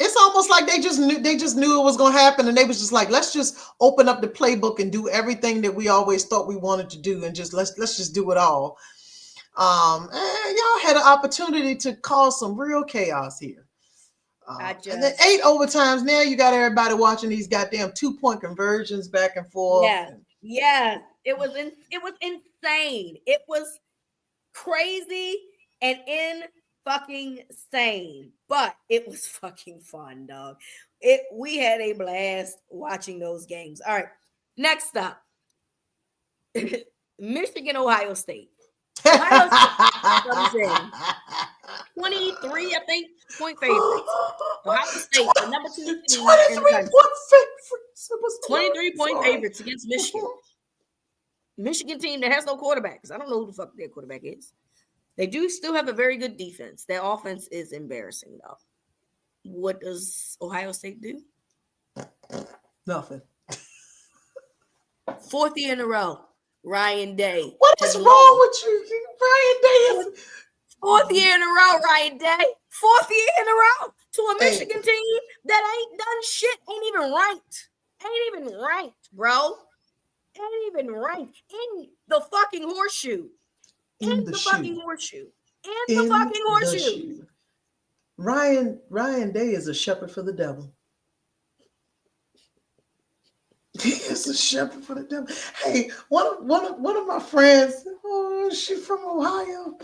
It's almost like they just knew it was going to happen, and they was just like, let's just open up the playbook and do everything that we always thought we wanted to do, and just let's just do it all. And y'all had an opportunity to cause some real chaos here. And then 8 overtimes. Now you got everybody watching these goddamn 2-point conversions back and forth. Yeah. It was insane. It was crazy and fucking sane, but it was fucking fun, dog. We had a blast watching those games. All right, next up, Michigan, Ohio State. Ohio State comes in 23, I think, point favorites. Ohio State, the number 2 team, 23 point favorites against Michigan. Michigan team that has no quarterbacks. I don't know who the fuck their quarterback is. They do still have a very good defense. Their offense is embarrassing, though. What does Ohio State do? Nothing. 4th year in a row, Ryan Day. What is wrong with you? Ryan Day is 4th year in a row, Ryan Day. 4th year in a row to a Michigan team that ain't done shit. Ain't even ranked, bro. Ain't even ranked in the fucking horseshoe. In the fucking horseshoe. Ryan Day is a shepherd for the devil. He is a shepherd for the devil. Hey, one of my friends, she's from Ohio.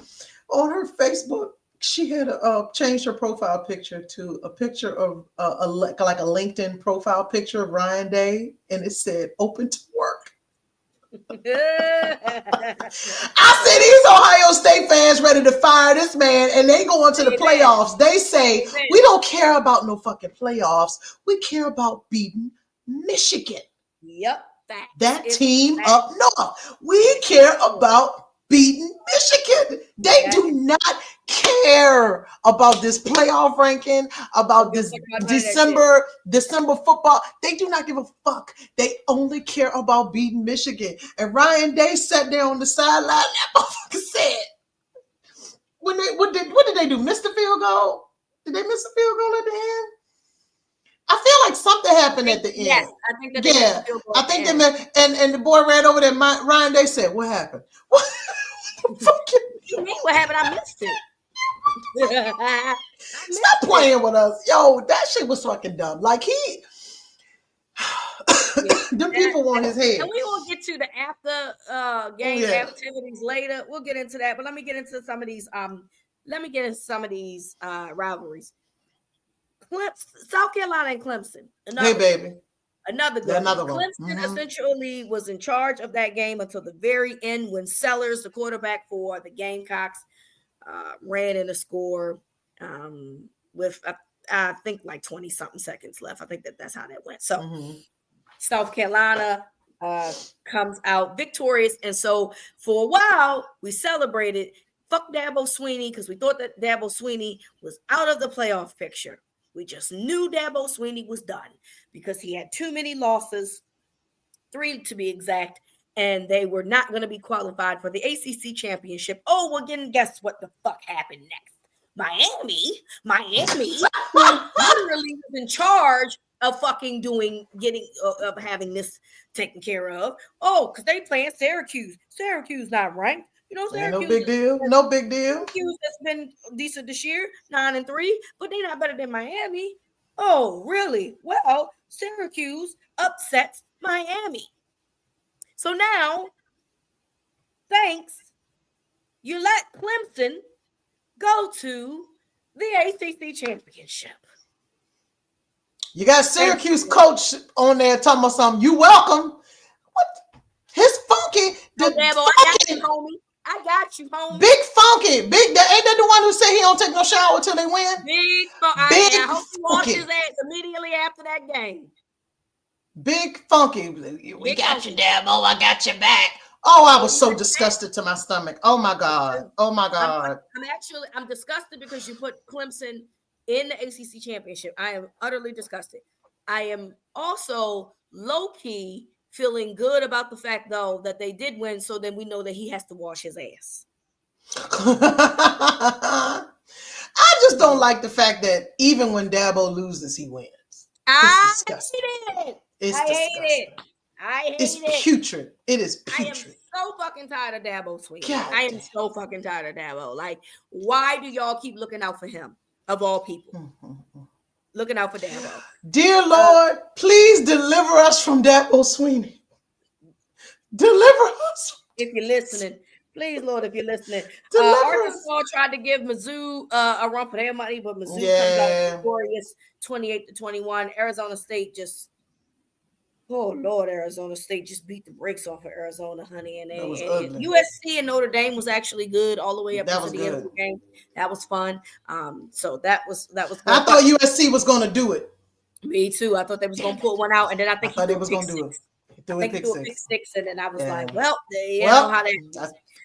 On her Facebook, she had changed her profile picture to a picture of like a LinkedIn profile picture of Ryan Day, and it said "open to work." I said these Ohio State fans ready to fire this man, and they go into the playoffs. They say we don't care about no fucking playoffs. We care about beating Michigan. Yep, that team up north. We care about beating Michigan. They do not care about this playoff ranking, about this December football. They do not give a fuck. They only care about beating Michigan. And Ryan Day sat there on the sideline. That motherfucker said, what did they do? Miss the field goal? Did they miss the field goal at the end? I feel like something happened at the end. Yes, I think that they missed the field goal. I think they meant, and the boy ran over there. Ryan Day said, "What happened?" What happened? I missed it. Stop playing with us, yo. That shit was fucking dumb. Like the people want his head. And we will get to the after game activities later. We'll get into that, but let me get into some of these. Rivalries. South Carolina and Clemson. Another one. Clemson essentially was in charge of that game until the very end, when Sellers, the quarterback for the Gamecocks, ran in a score with I think like 20 something seconds left. I think that's how that went. So South Carolina comes out victorious, and so for a while we celebrated. Fuck Dabo Swinney, because we thought that Dabo Swinney was out of the playoff picture. We just knew Dabo Swinney was done because he had too many losses, 3 to be exact, and they were not going to be qualified for the ACC championship. Oh, well, again, guess what the fuck happened next? Miami, who literally was in charge of fucking of having this taken care of. Oh, because they playing Syracuse. Syracuse not ranked. You know, Ain't no Syracuse. big deal. No big deal. Syracuse has been decent this year, 9-3, but they're not better than Miami. Oh, really? Well, Syracuse upsets Miami. So now, thanks, you let Clemson go to the ACC championship. You got Syracuse coach on there talking about something. You welcome. What? His funky. Oh, Dabo, I got you, homie. I got you, homie. Big funky. Big. Ain't that the one who said he don't take no shower till they win? Big funky. I hope he washed his ass immediately after that game. Big funky. We Big got funky. you, Dabo. I got your back. Oh, I was so disgusted to my stomach. Oh my God. Oh my God. I'm disgusted because you put Clemson in the ACC championship. I am utterly disgusted. I am also low-key feeling good about the fact, though, that they did win, so then we know that he has to wash his ass. I just don't like the fact that even when Dabo loses, he wins. It's disgusting. It's disgusting. It's putrid. It is putrid. I am so fucking tired of Dabo Sweeney. I am so fucking tired of Dabo. Like, why do y'all keep looking out for him, of all people? Looking out for Dabo. Dear Lord, please deliver us from Dabo Sweeney. Deliver us. If you're listening, please, Lord, if you're listening. Arkansas tried to give Mizzou a run for their money, but Mizzou comes out victorious 28-21. Arizona State just, oh Lord, Arizona State just beat the brakes off of Arizona, honey. And USC and Notre Dame was actually good all the way up to the end of the game. That was fun. So that was good. I thought USC was going to do it. Me too. I thought they was going to pull one out, and then I thought they was going to do it. I think he threw a pick six, and then I was like, well, you know how they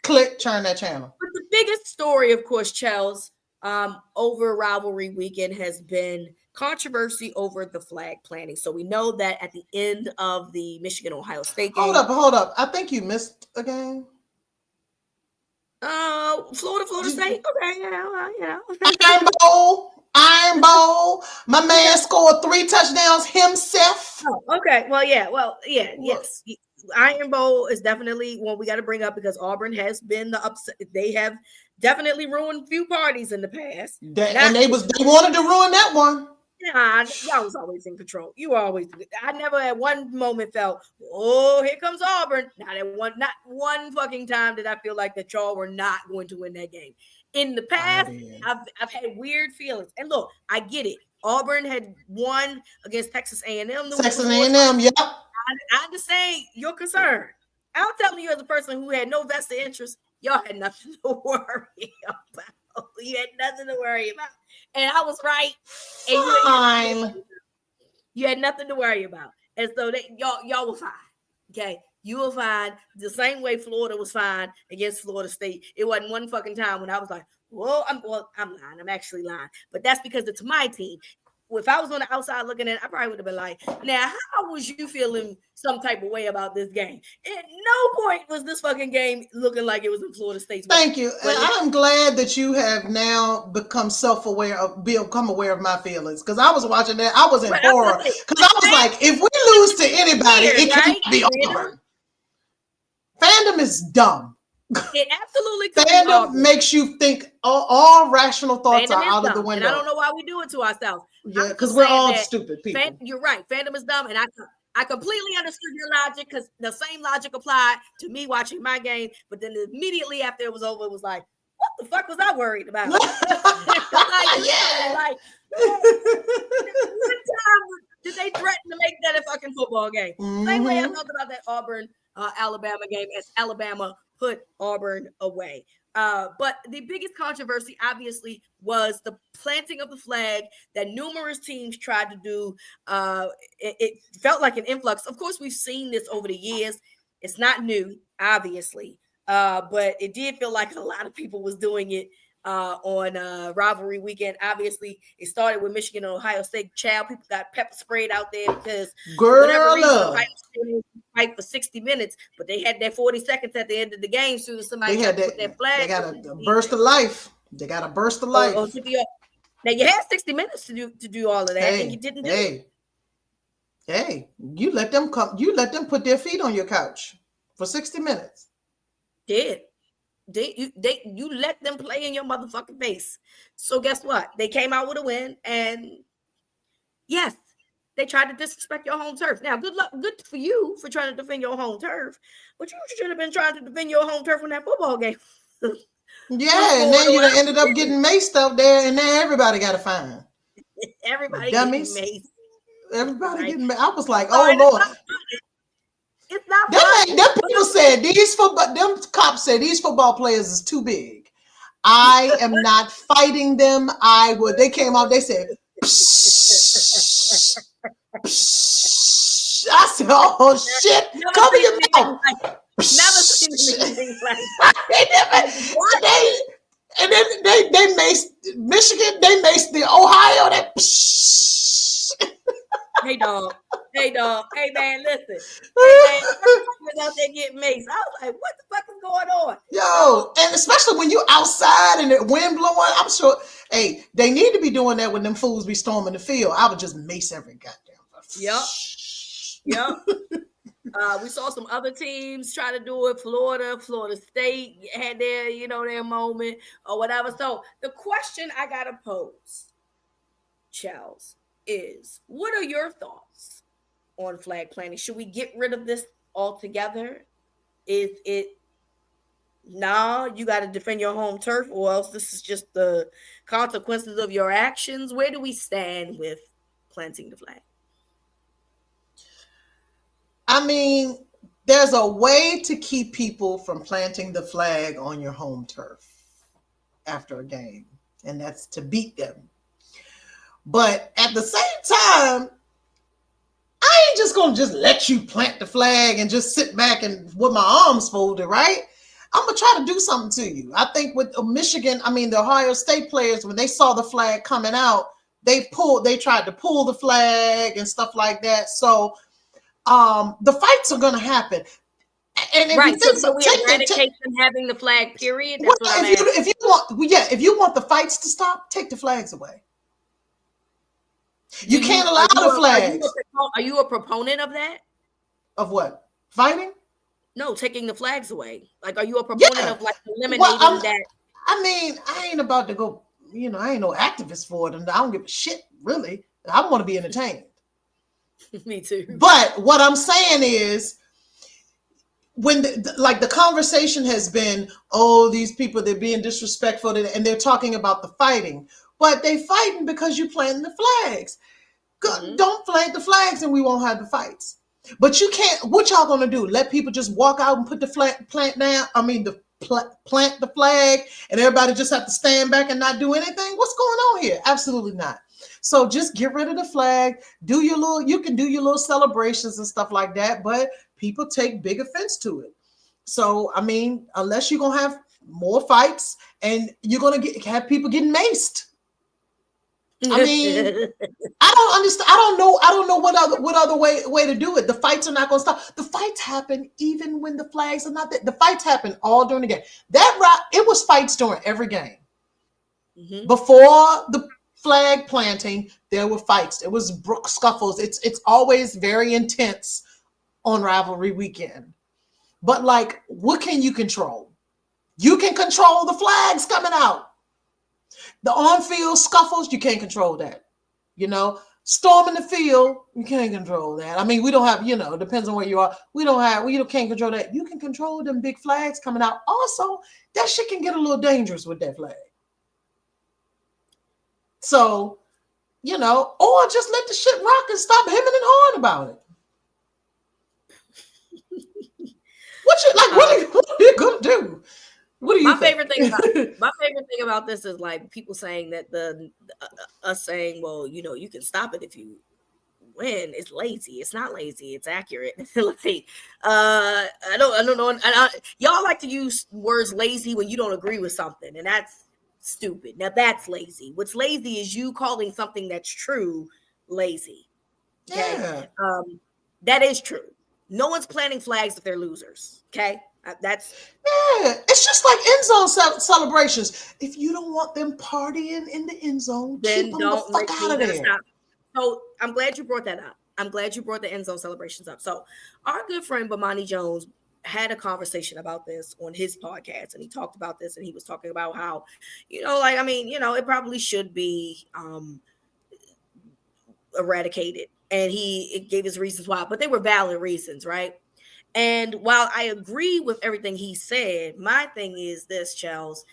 click, turn that channel. But the biggest story, of course, Chels, over rivalry weekend has been controversy over the flag planting. So we know that at the end of the Michigan-Ohio State game. Hold up. I think you missed a game. Florida State. Okay, yeah. Iron Bowl. My man scored 3 touchdowns himself. Oh, okay. Yes. Iron Bowl is definitely one we got to bring up because Auburn has been the upset. They have definitely ruined a few parties in the past. They wanted to ruin that one. Nah, y'all was always in control. I never at one moment felt, oh, here comes Auburn. Not one fucking time did I feel like that y'all were not going to win that game. In the past, I've had weird feelings. And look, I get it. Auburn had won against Texas A&M. Texas A&M, yep. I understand your concern. I'm telling you as a person who had no vested interest, y'all had nothing to worry about. You had nothing to worry about. And I was right. And you had nothing to worry about. And so y'all were fine. Okay. You were fine the same way Florida was fine against Florida State. It wasn't one fucking time when I was like, I'm lying. I'm actually lying. But that's because it's my team. If I was on the outside looking at it, I probably would have been like, now, how was you feeling some type of way about this game? At no point was this fucking game looking like it was in Florida State's way. Thank you. And I'm glad that you have now become become aware of my feelings. Because I was watching that. I was in horror. Because I was like, if we lose to anybody, it can't be Auburn. Fandom is dumb. It absolutely fandom makes you think all rational thoughts are out of the window. And I don't know why we do it to ourselves. Yeah, because we're all stupid people. You're right. Fandom is dumb, and I completely understood your logic because the same logic applied to me watching my game. But then immediately after it was over, it was like, what the fuck was I worried about? One time did they threaten to make that a fucking football game? Same way I felt about that Auburn Alabama game as Alabama put Auburn away. But the biggest controversy, obviously, was the planting of the flag that numerous teams tried to do. It felt like an influx. Of course, we've seen this over the years. It's not new, obviously, but it did feel like a lot of people was doing it on rivalry weekend. Obviously, it started with Michigan and Ohio State. People got pepper sprayed out there because for whatever reason, Ohio State fight for 60 minutes, but they had that 40 seconds at the end of the game. Soon as somebody put that flag, they got a burst of life. They got a burst of life. Now you had 60 minutes to do all of that, and you didn't do it. Hey, you let them come. You let them put their feet on your couch for 60 minutes. Did you let them play in your motherfucking face? So guess what? They came out with a win, and yes, they tried to disrespect your home turf. Now, good luck, good for you for trying to defend your home turf, but you should have been trying to defend your home turf when that football game was Yeah, and going then you on. done ended up getting maced out there, and now everybody got a fine. Everybody getting Dummies. maced, Everybody right? getting maced. I was like, So, oh and it's Lord. not it's not funny, Them but people said these football. Them cops said these football players is too big. I am not fighting them. I would. They came out. They said, psh, psh. I said, oh shit, never cover seen your anything mouth. like never seen Psh. anything like They never, what? they, and then they maced Michigan. They maced the Ohio. That. Psh. Hey dog. Hey dog. Hey man, listen. Hey man, everybody was out there getting maced. I was like, what the fuck is going on? Yo, So and especially when you outside and the wind blowing, I'm sure. Hey, they need to be doing that when them fools be storming the field. I would just mace every goddamn. yep, yep. We saw some other teams try to do it. Florida State had their, their moment or whatever. So the question I gotta pose, Chels, is what are your thoughts on flag planting? Should we get rid of this altogether? Is it nah, you got to defend your home turf, or else this is just the consequences of your actions? Where do we stand with planting the flag? I mean, there's a way to keep people from planting the flag on your home turf after a game, and that's to beat them. But at the same time, I ain't just gonna just let you plant the flag and just sit back and with my arms folded, right? I'm gonna try to do something to you. I think with Michigan, I mean the Ohio State players, when they saw the flag coming out, they tried to pull the flag and stuff like that. So the fights are gonna happen. And if you Right. So think should about we take eradicate them having the flag? Period. well, That's what I'm if asking. you want well, yeah, if you want the fights to stop, take the flags away. Do You you can't allow the flags are you a proponent of that? of what? Fighting? No, taking the flags away. Like, are you a proponent Yeah. of like Well, eliminating that? I mean, I ain't about to go, I ain't no activist for it, and I don't give a shit, really. I want to be entertained. Me too. But what I'm saying is, when like the conversation has been, oh, these people, they're being disrespectful, and they're talking about the fighting, but they fighting because you planting the flags. Hmm. Don't plant the flags, and we won't have the fights. But you can't. What y'all gonna do? Let people just walk out and put the plant down? I mean, plant the flag, and everybody just have to stand back and not do anything? What's going on here? Absolutely not. So just get rid of the flag. You can do your little celebrations and stuff like that, but people take big offense to it. So I mean, unless you're gonna have more fights and you're gonna have people getting maced. I mean, I don't understand. I don't know. I don't know what other way to do it. The fights are not going to stop. The fights happen even when the flags are not there. The fights happen all during the game. It was fights during every game. Hmm. Before the flag planting, there were fights. There was scuffles. It's always very intense on rivalry weekend. But like, what can you control? You can control the flags coming out. The on-field scuffles, you can't control that. Storming the field, you can't control that. I mean, we don't have, it depends on where you are. We don't can't control that. You can control them big flags coming out. Also, that shit can get a little dangerous with that flag. So, or just let the shit rock and stop hemming and hawing about it. What are you gonna do? What do you My think? favorite thing about this is like people saying that us saying, well, you can stop it if you win. It's lazy. It's not lazy. It's accurate. Like, I don't know. And y'all like to use words lazy when you don't agree with something, and that's stupid. Now that's lazy. What's lazy is you calling something that's true lazy. Okay, Yeah. that is true. No one's planting flags if they're losers. Okay, that's Yeah, it's just like end zone celebrations. If you don't want them partying in the end zone, keep then them the don't fuck then out you of gotta there. stop. So I'm glad you brought that up. I'm glad you brought the end zone celebrations up. So our good friend Bomani Jones had a conversation about this on his podcast, and he talked about this, and he was talking about how, like, I mean, it probably should be eradicated, and he gave his reasons why, but they were valid reasons, right? And while I agree with everything he said, my thing is this, Chels.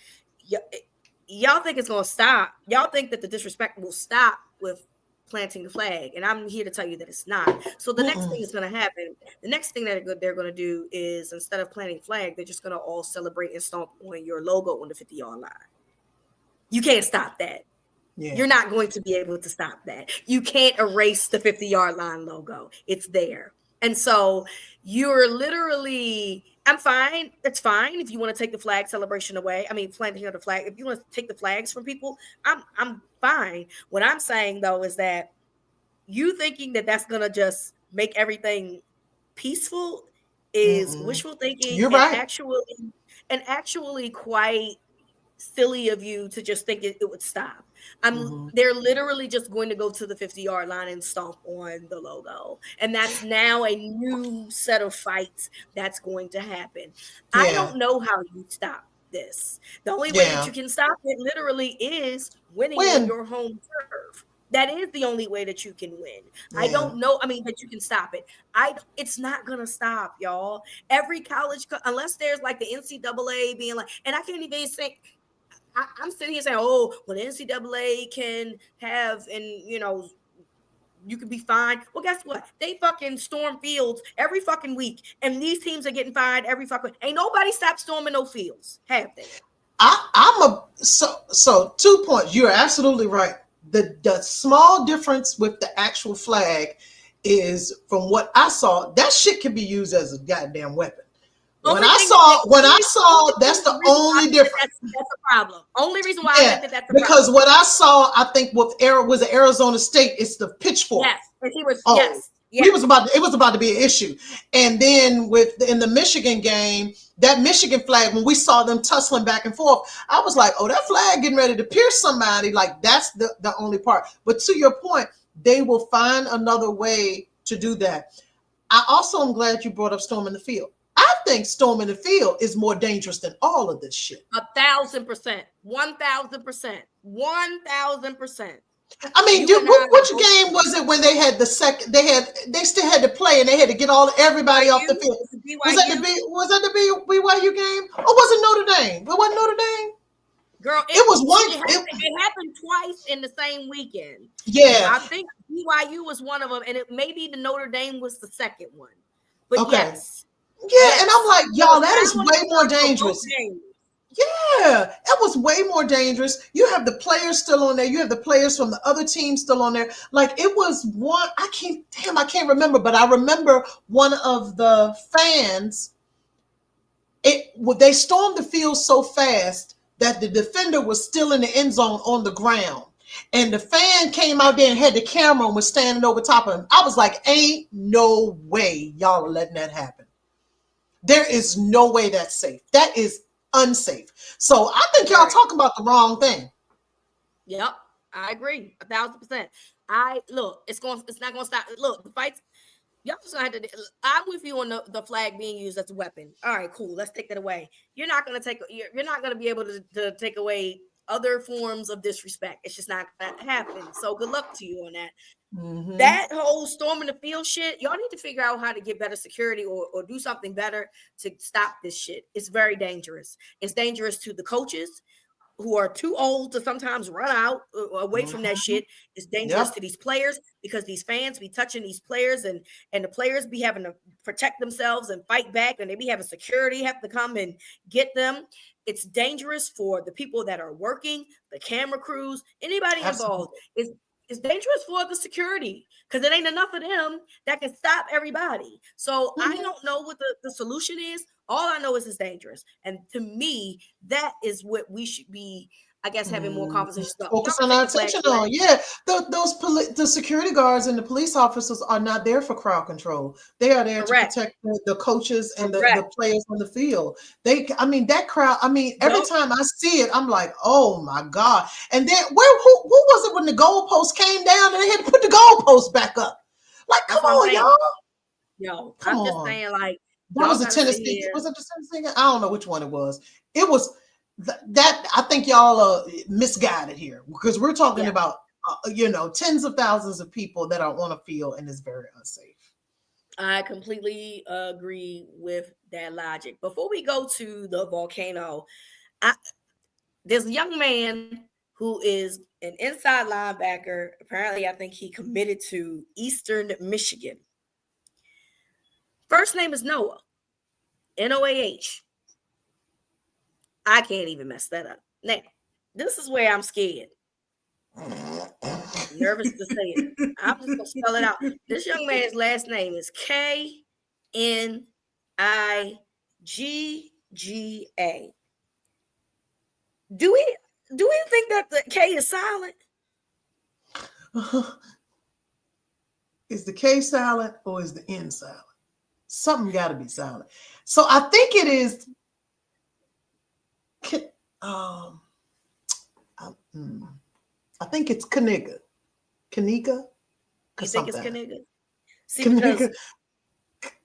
Y'all think it's going to stop. Y'all think that the disrespect will stop with planting the flag. And I'm here to tell you that it's not. So the next thing is going to happen. The next thing that they're going to do is, instead of planting flag, they're just going to all celebrate and stomp on your logo on the 50-yard line. You can't stop that. Yeah. You're not going to be able to stop that. You can't erase the 50-yard line logo. It's there. And so you're literally, I'm fine. It's fine if you want to take the flag celebration away. I mean, planting of the flag. If you want to take the flags from people, I'm fine. What I'm saying, though, is that you thinking that that's going to just make everything peaceful is wishful thinking. You're right. Actually quite silly of you to just think it would stop. They're literally just going to go to the 50-yard line and stomp on the logo, and that's now a new set of fights that's going to happen. Yeah. I don't know how you stop this. The only way that you can stop it literally is winning on your home turf. That is the only way that you can win. Yeah. I don't know. I mean, that you can stop it. It's not going to stop, y'all. Every college, unless there's like the NCAA being like, and I can't even say, I'm sitting here saying, oh, well, the NCAA can have, and you could be fined. Well, guess what? They fucking storm fields every fucking week, and these teams are getting fined every fucking. Ain't nobody stopped storming no fields, have they? So 2 points. You're absolutely right. The small difference with the actual flag is, from what I saw, that shit can be used as a goddamn weapon. When I saw, that's the only difference. That's a problem. Only reason why I think that's a because problem. what I saw, I think was Arizona State. It's the pitchfork. Yes, and he was. It was about to be an issue. And then in the Michigan game, that Michigan flag, when we saw them tussling back and forth, I was like, oh, that flag getting ready to pierce somebody. Like, that's the only part. But to your point, they will find another way to do that. I also am glad you brought up storming the field. I think storming the field is more dangerous than all of this shit. 1,000%. 1,000%. 1,000%. I mean, which game was it when they had the second? They still had to play, and they had to get everybody off the field. Was that the BYU game, or was it Notre Dame? It wasn't Notre Dame. Girl, it happened twice in the same weekend. Yeah, I think BYU was one of them, and maybe the Notre Dame was the second one. But okay. Yes. Yeah, and I'm like, y'all, that is way more dangerous. Yeah, that was way more dangerous. You have the players still on there. You have the players from the other team still on there. Like, it was one, I can't remember, but I remember one of the fans, they stormed the field so fast that the defender was still in the end zone on the ground. And the fan came out there and had the camera and was standing over top of him. I was like, ain't no way y'all are letting that happen. There is no way that's safe. That is unsafe. So I think y'all talking about the wrong thing. Yep, I agree 1,000%. It's not gonna stop. Look, the fights. Y'all just gonna have to. I'm with you on the flag being used as a weapon. All right, cool. Let's take that away. You're not gonna be able to take away other forms of disrespect. It's just not gonna happen. So good luck to you on that. Mm-hmm. That whole storming the field shit, y'all need to figure out how to get better security or do something better to stop this shit. It's very dangerous. It's dangerous to the coaches who are too old to sometimes run out away from that shit. It's dangerous to these players because these fans be touching these players and the players be having to protect themselves and fight back, and they be having security have to come and get them. It's dangerous for the people that are working, the camera crews, anybody involved. It's dangerous for the security because it ain't enough of them that can stop everybody. So I don't know what the solution is. All I know is it's dangerous. And to me, that is what we should be, I guess, having more conversations about. Focus on our attention on. Yeah, the security guards and the police officers are not there for crowd control. They are there to protect the coaches and the players on the field. That crowd, every time I see it, I'm like, oh my God. And then who was it when the goalpost came down and they had to put the goalpost back up? Like, That's come what I'm on, saying. y'all. Yo, Come I'm just on. saying, like, That was y'all a gotta sit Tennessee. here. Was it the Tennessee? I don't know which one it was. It was that. I think y'all are misguided here because we're talking Yeah, about tens of thousands of people that are on a field and it's very unsafe. I completely agree with that logic. Before we go to the volcano, I, there's a young man who is an inside linebacker. Apparently, I think he committed to Eastern Michigan. First name is Noah, Noah. I can't even mess that up. Now, this is where I'm scared, nervous to say it. I'm just gonna spell it out. This young man's last name is Kniggga. Do we think that the K is silent? Is the K silent or is the N silent? Something got to be silent. So I think it is. Um, I think it's Kniggga. Kniggga. You think it's Something. Kniggga? See, Kniggga.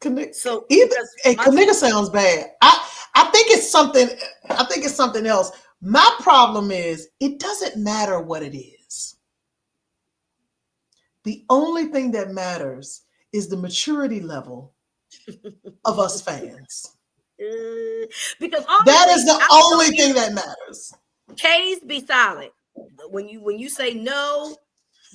because so Either because my Kniggga sounds bad. I think it's something. I think it's something else. My problem is it doesn't matter what it is. The only thing that matters is the maturity level of us fans. because That honestly, is the I only don't thing hear that matters. K's be silent. When you say no,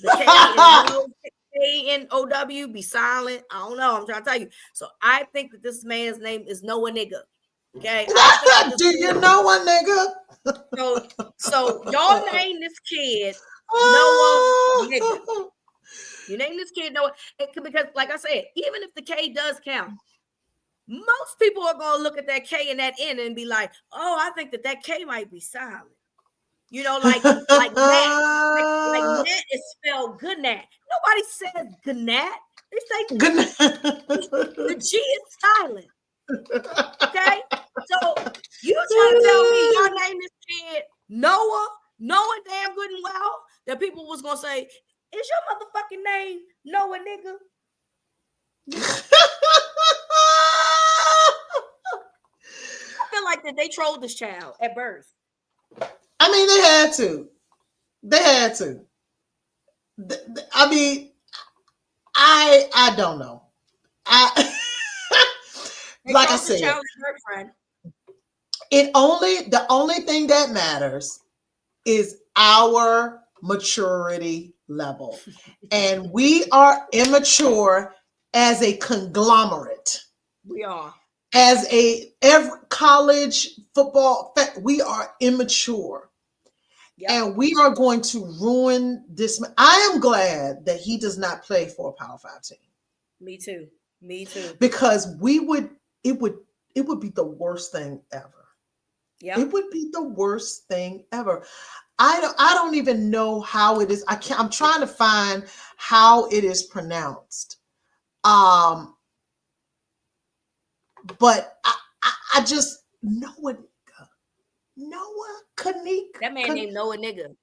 the K and no, K-N-O-W be silent. I don't know. I'm trying to tell you. So I think that this man's name is Noah Nigga. Okay, I think that this Do you know one, nigga? so y'all name this kid Noah Nigga. You name this kid Noah because, like I said, even if the K does count, most people are gonna look at that K and that N and be like, "Oh, I think that K might be silent." You know, like Nat, like Nat is spelled good Nat. Nobody says good Nat. They say Good Nat. The night. G is silent. Okay, so you trying to tell me y'all name this kid Noah, knowing damn good and well that people was gonna say, "Is your motherfucking name Noah, nigga?" I feel like that they trolled this child at birth. I mean, they had to. They had to. I mean, I don't know. I They like I trolled this said, child at birth, friend. the only thing that matters is our maturity level. And we are immature as a conglomerate. We are. As every college football, we are immature. Yep. And we are going to ruin this. I am glad that he does not play for a Power 5 team. Me too. Me too. Because it would be the worst thing ever. Yep. It would be the worst thing ever. I don't even know how it is. I'm trying to find how it is pronounced. But I just Noah Kanika. That man named Noah Nigga.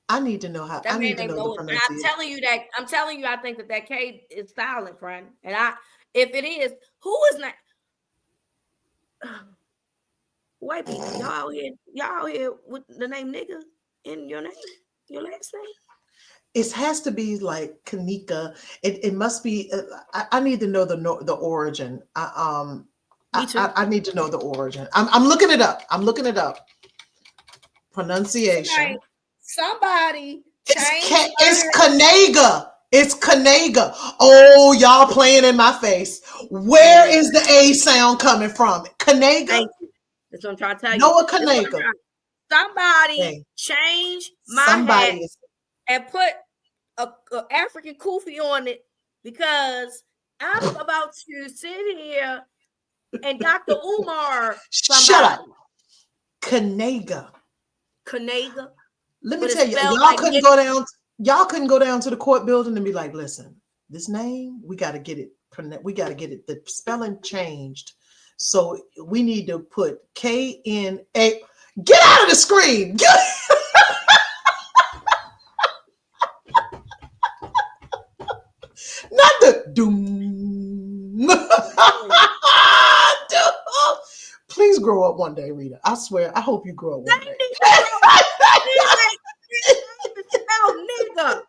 I need to know how. That I man need to named know the Noah. I'm pronunciation. telling you that. I'm telling you, I think that K is silent, friend. And if it is, who is not? White people, y'all out here with the name nigga in your name, your last name. It has to be like Kanika. It must be. I need to know the origin. Me too. I need to know the origin. I'm looking it up. I'm looking it up. Pronunciation. Somebody change. It's Kanaga. It's Kanaga. Oh, y'all playing in my face. Where is the A sound coming from? Kanaga? Thank you. That's what I'm trying to tell you. Noah Kanaga. Somebody change my hat and put a African kufi on it because I'm about to sit here and Dr. Umar somebody. Shut up. Kanaga. Let me tell you, y'all couldn't go down. Y'all couldn't go down to the court building and be like, listen, this name, we got to get it. The spelling changed. So we need to put K-N-A. Get out of the screen. Not the doom. Please grow up one day, Rita. I swear. I hope you grow up They one day. need to grow up. These ain't even spelled nigga.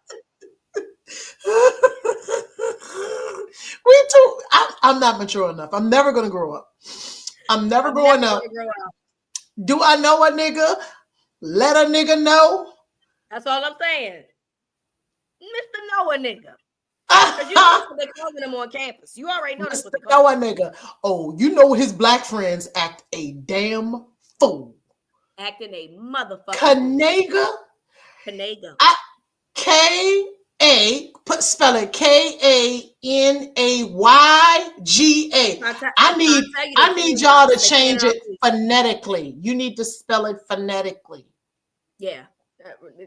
We too. I'm not mature enough. I'm never gonna grow up. I'm never I'm growing never up. gonna grow up. Do I know a nigga? Let a nigga know. That's all I'm saying. Mr. Noah nigga. Because you know that's what they're calling him on campus. You already know that's what Mr. they call him. Know a nigga. Oh, you know his black friends act a damn fool. Acting a motherfucker. Kanega. Kanega. K-A, spell it Kanayga. I need y'all to change it phonetically. You need to spell it phonetically. Yeah.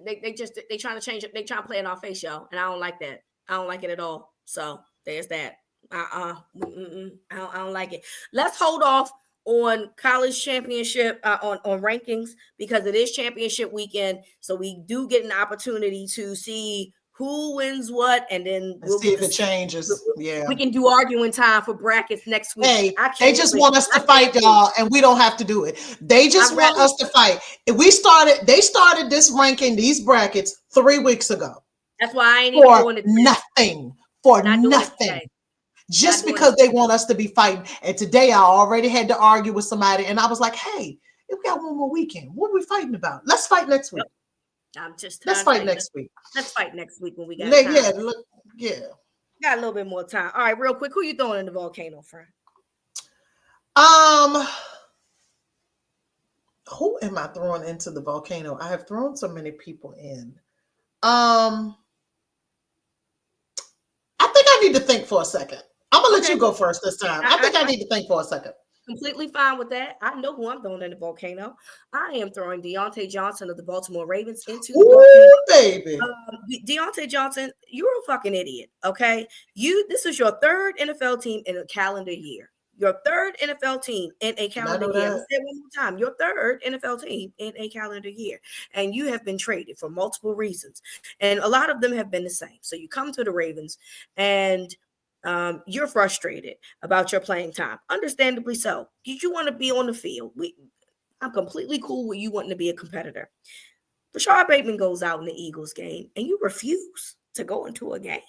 They trying to change it. They trying to play it in our face, y'all. And I don't like that. I don't like it at all. So there's that. I don't like it. Let's hold off on college championship on rankings because it is championship weekend. So we do get an opportunity to see who wins what, and then we'll see if it changes. Yeah, we can do arguing time for brackets next week. Hey, they just want us to fight, y'all, and we don't have to do it. They just want us to fight. They started this ranking, these brackets 3 weeks ago. That's why I ain't even doing it. Nothing. For nothing. Just because they want us to be fighting. And today I already had to argue with somebody, and I was like, hey, we got one more weekend. What are we fighting about? Let's fight next week. Let's fight next week. Let's fight next week when we got time. Yeah. Got a little bit more time. All right, real quick. Who you throwing in the volcano, friend? Who am I throwing into the volcano? I have thrown so many people in. I think I need to think for a second. I'm gonna let you go first this time. I think I need to think for a second. Completely fine with that. I know who I'm throwing in the volcano. I am throwing Deontay Johnson of the Baltimore Ravens into the volcano. Baby. Deontay Johnson, you're a fucking idiot. Okay, this is your third NFL team in a calendar year. Your third NFL team in a calendar year. Let me say it one more time. Your third NFL team in a calendar year. And you have been traded for multiple reasons. And a lot of them have been the same. So you come to the Ravens and you're frustrated about your playing time. Understandably so. You want to be on the field. I'm completely cool with you wanting to be a competitor. Rashard Bateman goes out in the Eagles game and you refuse to go into a game.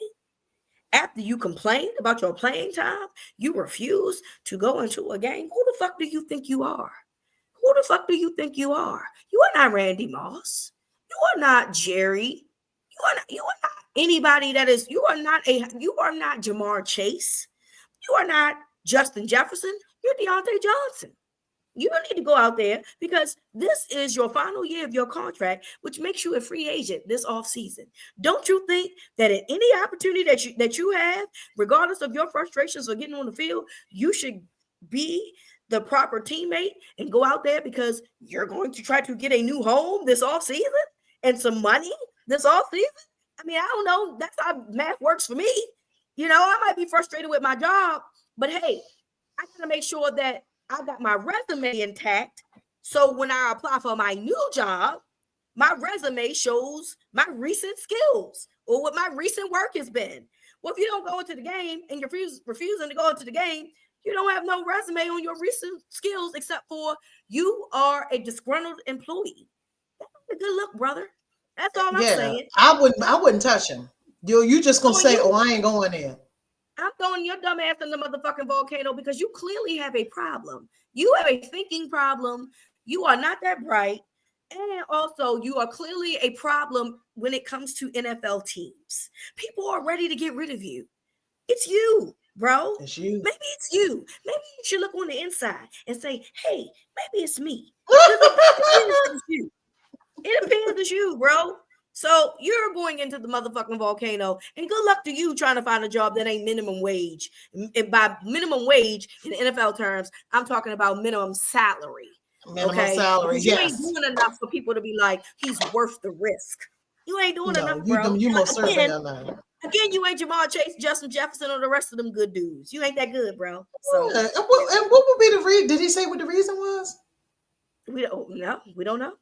After you complained about your playing time, you refuse to go into a game. Who the fuck do you think you are? Who the fuck do you think you are? You are not Randy Moss. You are not Jerry. You are not anybody that is. You are not Jamar Chase. You are not Justin Jefferson. You're Deontay Johnson. You don't need to go out there because this is your final year of your contract, which makes you a free agent this offseason. Don't you think that at any opportunity that you have, regardless of your frustrations or getting on the field, you should be the proper teammate and go out there because you're going to try to get a new home this offseason and some money this offseason? I mean, I don't know. That's how math works for me. I might be frustrated with my job, but hey, I got to make sure that I got my resume intact. So when I apply for my new job, my resume shows my recent skills or what my recent work has been. Well, if you don't go into the game and you're refusing to go into the game, you don't have no resume on your recent skills except for you are a disgruntled employee. That's a good look, brother. That's all I'm saying. I wouldn't touch him. You just gonna say, "Oh, I ain't going in." I'm throwing your dumb ass in the motherfucking volcano because you clearly have a problem. You have a thinking problem. You are not that bright. And also, you are clearly a problem when it comes to NFL teams. People are ready to get rid of you. It's you, bro. It's you. Maybe it's you. Maybe you should look on the inside and say, hey, maybe it's me. It appears it's you, bro. So you're going into the motherfucking volcano, and good luck to you trying to find a job that ain't minimum wage. And by minimum wage in NFL terms, I'm talking about minimum salary. Minimum salary, because you ain't doing enough for people to be like, he's worth the risk. You ain't doing enough, bro. You most certainly are not. Again, you ain't Jamar Chase, Justin Jefferson, or the rest of them good dudes. You ain't that good, bro. So, and what would be the reason? Did he say what the reason was? We don't know. We don't know.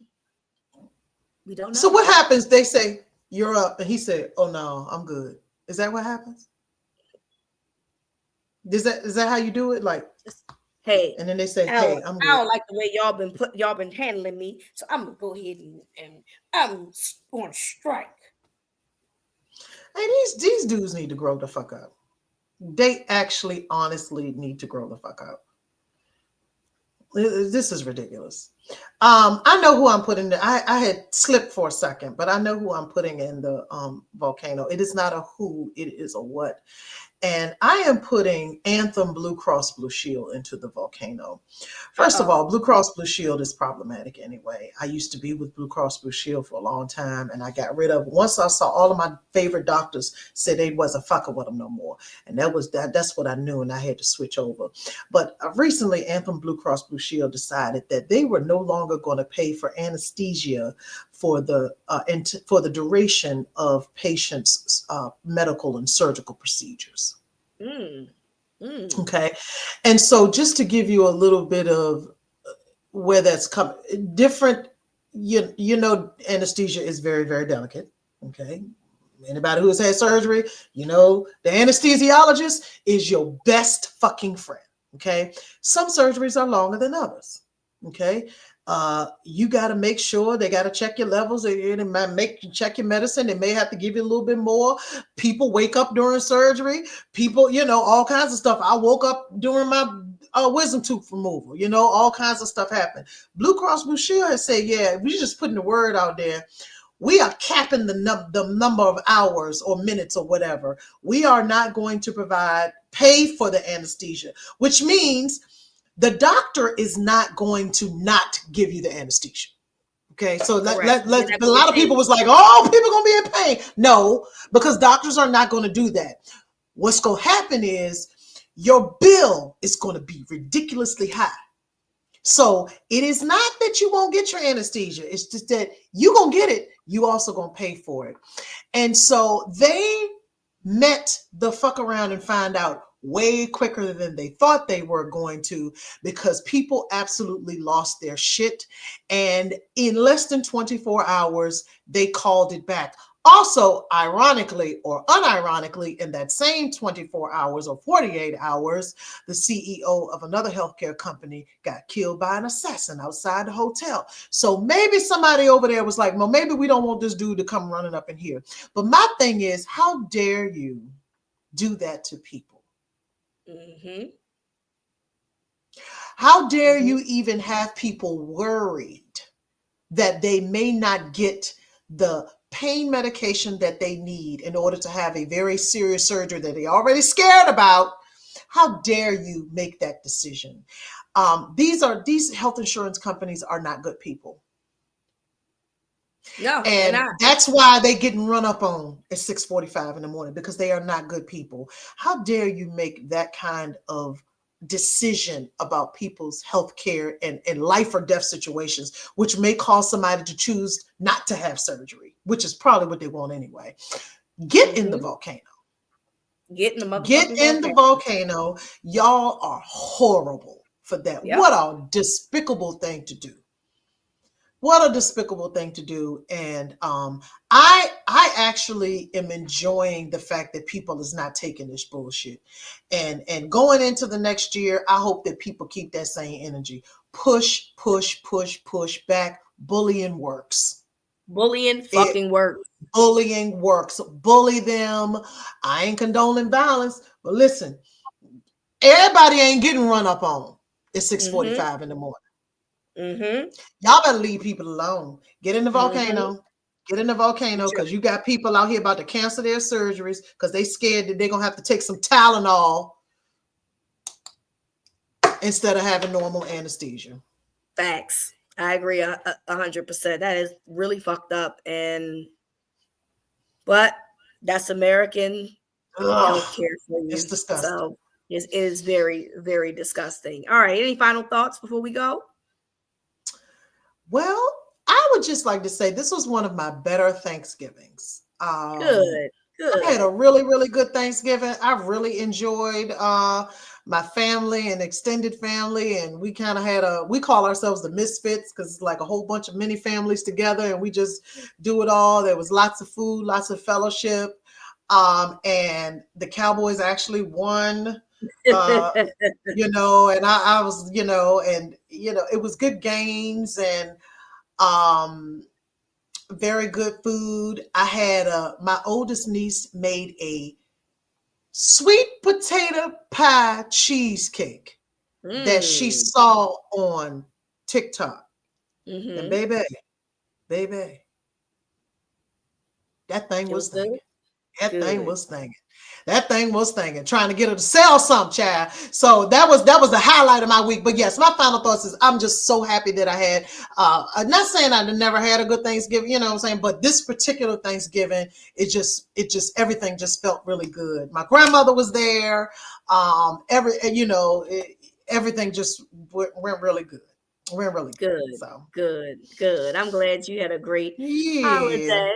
So what happens? They say you're up, and he said, "Oh no, I'm good." Is that what happens? Is that how you do it? Like, Hey, and then they say, I don't, "Hey, I'm I good." don't like the way y'all been handling me, so I'm gonna go ahead and I'm on strike. Hey, these dudes need to grow the fuck up. They actually, honestly, need to grow the fuck up. This is ridiculous. I know who I'm putting. I had slipped for a second, but I know who I'm putting in the volcano. It is not a who, it is a what. And I am putting Anthem Blue Cross Blue Shield into the volcano. First of Uh-oh. all, Blue Cross Blue Shield is problematic anyway. I used to be with Blue Cross Blue Shield for a long time, and I got rid of. Once I saw all of my favorite doctors said they wasn't fucking with them no more, and that's what I knew, and I had to switch over. But recently, Anthem Blue Cross Blue Shield decided that they were no longer going to pay for anesthesia for the duration of patients' medical and surgical procedures. Mm. Mm. Okay. And so just to give you a little bit of where that's coming, different, anesthesia is very, very delicate. Okay. Anybody who has had surgery, the anesthesiologist is your best fucking friend. Okay. Some surgeries are longer than others. Okay. You got to make sure they got to check your levels. They might make you check your medicine. They may have to give you a little bit more. People wake up during surgery. People, all kinds of stuff. I woke up during my wisdom tooth removal. All kinds of stuff happened. Blue Cross Blue Shield has said, yeah, we just putting the word out there. We are capping the number of hours or minutes or whatever. We are not going to pay for the anesthesia, which means the doctor is not going to not give you the anesthesia. Okay, so Correct. You're not a gonna lot get of people paid. was like, oh, people gonna be in pain. No, because doctors are not going to do that. What's going to happen is your bill is going to be ridiculously high. So it is not that you won't get your anesthesia. It's just that you gonna get it. You also gonna pay for it. And so they met the fuck around and find out way quicker than they thought they were going to, because people absolutely lost their shit. And in less than 24 hours, they called it back. Also, ironically or unironically, in that same 24 hours or 48 hours, the CEO of another healthcare company got killed by an assassin outside the hotel. So maybe somebody over there was like, well, maybe we don't want this dude to come running up in here. But my thing is, how dare you do that to people? Mm-hmm. How dare Mm-hmm. you even have people worried that they may not get the pain medication that they need in order to have a very serious surgery that they're already scared about? How dare you make that decision? These health insurance companies are not good people. No, they're And not. that's why they getting run up on at 6:45 in the morning, because they are not good people. How dare you make that kind of decision about people's health care and life or death situations, which may cause somebody to choose not to have surgery, which is probably what they want anyway. Get in the Mm-hmm. volcano. Get in the Get motherfucking in the volcano. volcano. Y'all are horrible for that. Yep. What a despicable thing to do. What a despicable thing to do. And I actually am enjoying the fact that people is not taking this bullshit. And going into the next year, I hope that people keep that same energy. Push, push, push, push back. Bullying works. Bullying It fucking works. Bullying works. Bully them. I ain't condoning violence, but listen, everybody ain't getting run up on at Mm-hmm. 6:45 in the morning. Mm-hmm. Y'all better leave people alone. Get in the Mm-hmm. volcano. Get in the volcano, because you got people out here about to cancel their surgeries because they scared that they're going to have to take some Tylenol instead of having normal anesthesia. Facts. I agree 100%. That is really fucked up, but that's American Ugh, healthcare for it's you. disgusting. So it is very, very disgusting. All right. Any final thoughts before we go? Well, I would just like to say this was one of my better Thanksgivings. Good. I had a Good. really, really good Thanksgiving. I really enjoyed my family and extended family, and we kind of we call ourselves the Misfits because it's like a whole bunch of mini families together, and we just do it all. There was lots of food, lots of fellowship, and the Cowboys actually won uh, and I was, and it was good games and um very good food. I had my oldest niece made a sweet potato pie cheesecake that she Mm. saw on TikTok. And Mm-hmm. baby, that thing It was was good. thinking. That thing Good. was thinking. That thing was thinking, trying to get her to sell some, child. So that was the highlight of my week. But yes, my final thoughts is I'm just so happy that I had. I'm not saying I never had a good Thanksgiving, you know what I'm saying. But this particular Thanksgiving, it just everything just felt really good. My grandmother was there. Everything just went really good. Went really good. Good. So Good. Good. I'm glad you had a great yeah. holiday.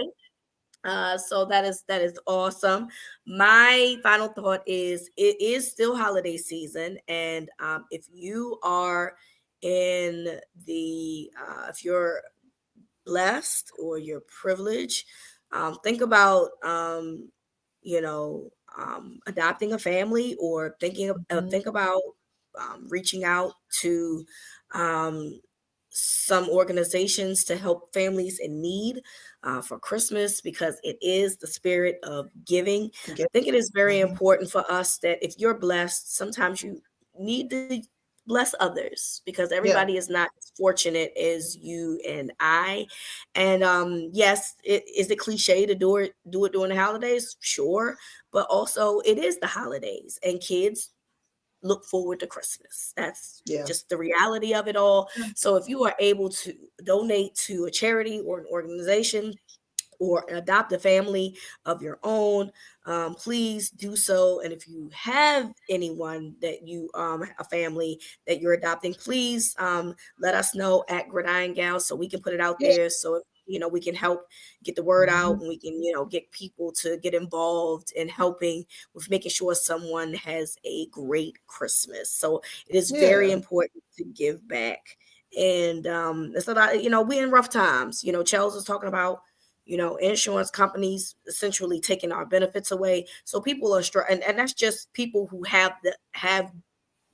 So that is awesome. My final thought is it is still holiday season, and if you are in if you're blessed or you're privileged, think about adopting a family or Mhm. think about reaching out to um, some organizations to help families in need for Christmas because it is the spirit of giving. Yeah. I think it is very Mhm. important for us that if you're blessed, sometimes you need to bless others because Yeah. everybody is not as fortunate as you and I. And yes, is it cliche to do it during the holidays? Sure, but also it is the holidays, and kids look forward to Christmas. That's Yeah. just the reality of it all. So if you are able to donate to a charity or an organization or adopt a family of your own, please do so. And if you have anyone that a family that you're adopting, please let us know at Gridiron Gals so we can put it out Yeah. there. So we can help get the word out, Mhm. and we can get people to get involved in helping with making sure someone has a great Christmas. So it is very Yeah. important to give back. And it's a lot. We in rough times. Chels was talking about insurance companies essentially taking our benefits away. So people are and that's just people who have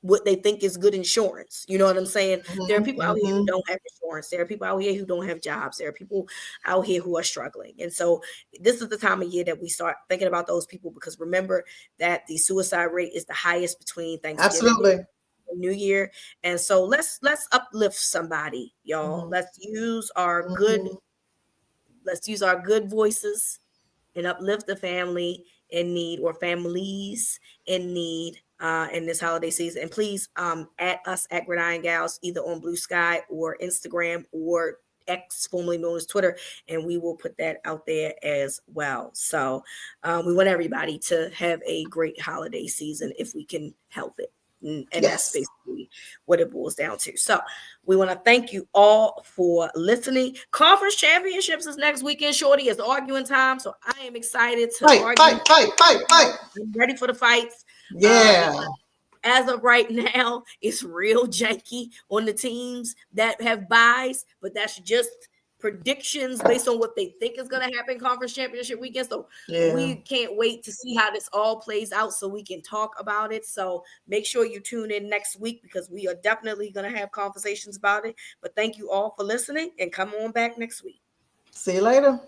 what they think is good insurance. You know what I'm saying? There are Mhm. people out here who Mhm. don't have insurance. There are people out here who don't have jobs. There are people out here who are struggling. And so this is the time of year that we start thinking about those people because remember that the suicide rate is the highest between Thanksgiving Absolutely. and New Year. And so let's uplift somebody, y'all. Mhm. Mhm. Let's use our good voices and uplift the family in need or families in need in this holiday season. And please at us at Gridiron Gals either on Blue Sky or Instagram or X, formerly known as Twitter, and we will put that out there as well. So we want everybody to have a great holiday season if we can help it. And that's Yes. basically what it boils down to. So we want to thank you all for listening. Conference championships is next weekend, Shorty. It's arguing time. So I am excited to Fight, argue. fight, fight, fight, fight. I'm ready for the fights. Yeah. Because as of right now, it's real janky on the teams that have buys, but that's just predictions based on what they think is going to happen conference championship weekend. So Yeah. we can't wait to see how this all plays out so we can talk about it. So make sure you tune in next week because we are definitely going to have conversations about it. But thank you all for listening and come on back next week. See you later.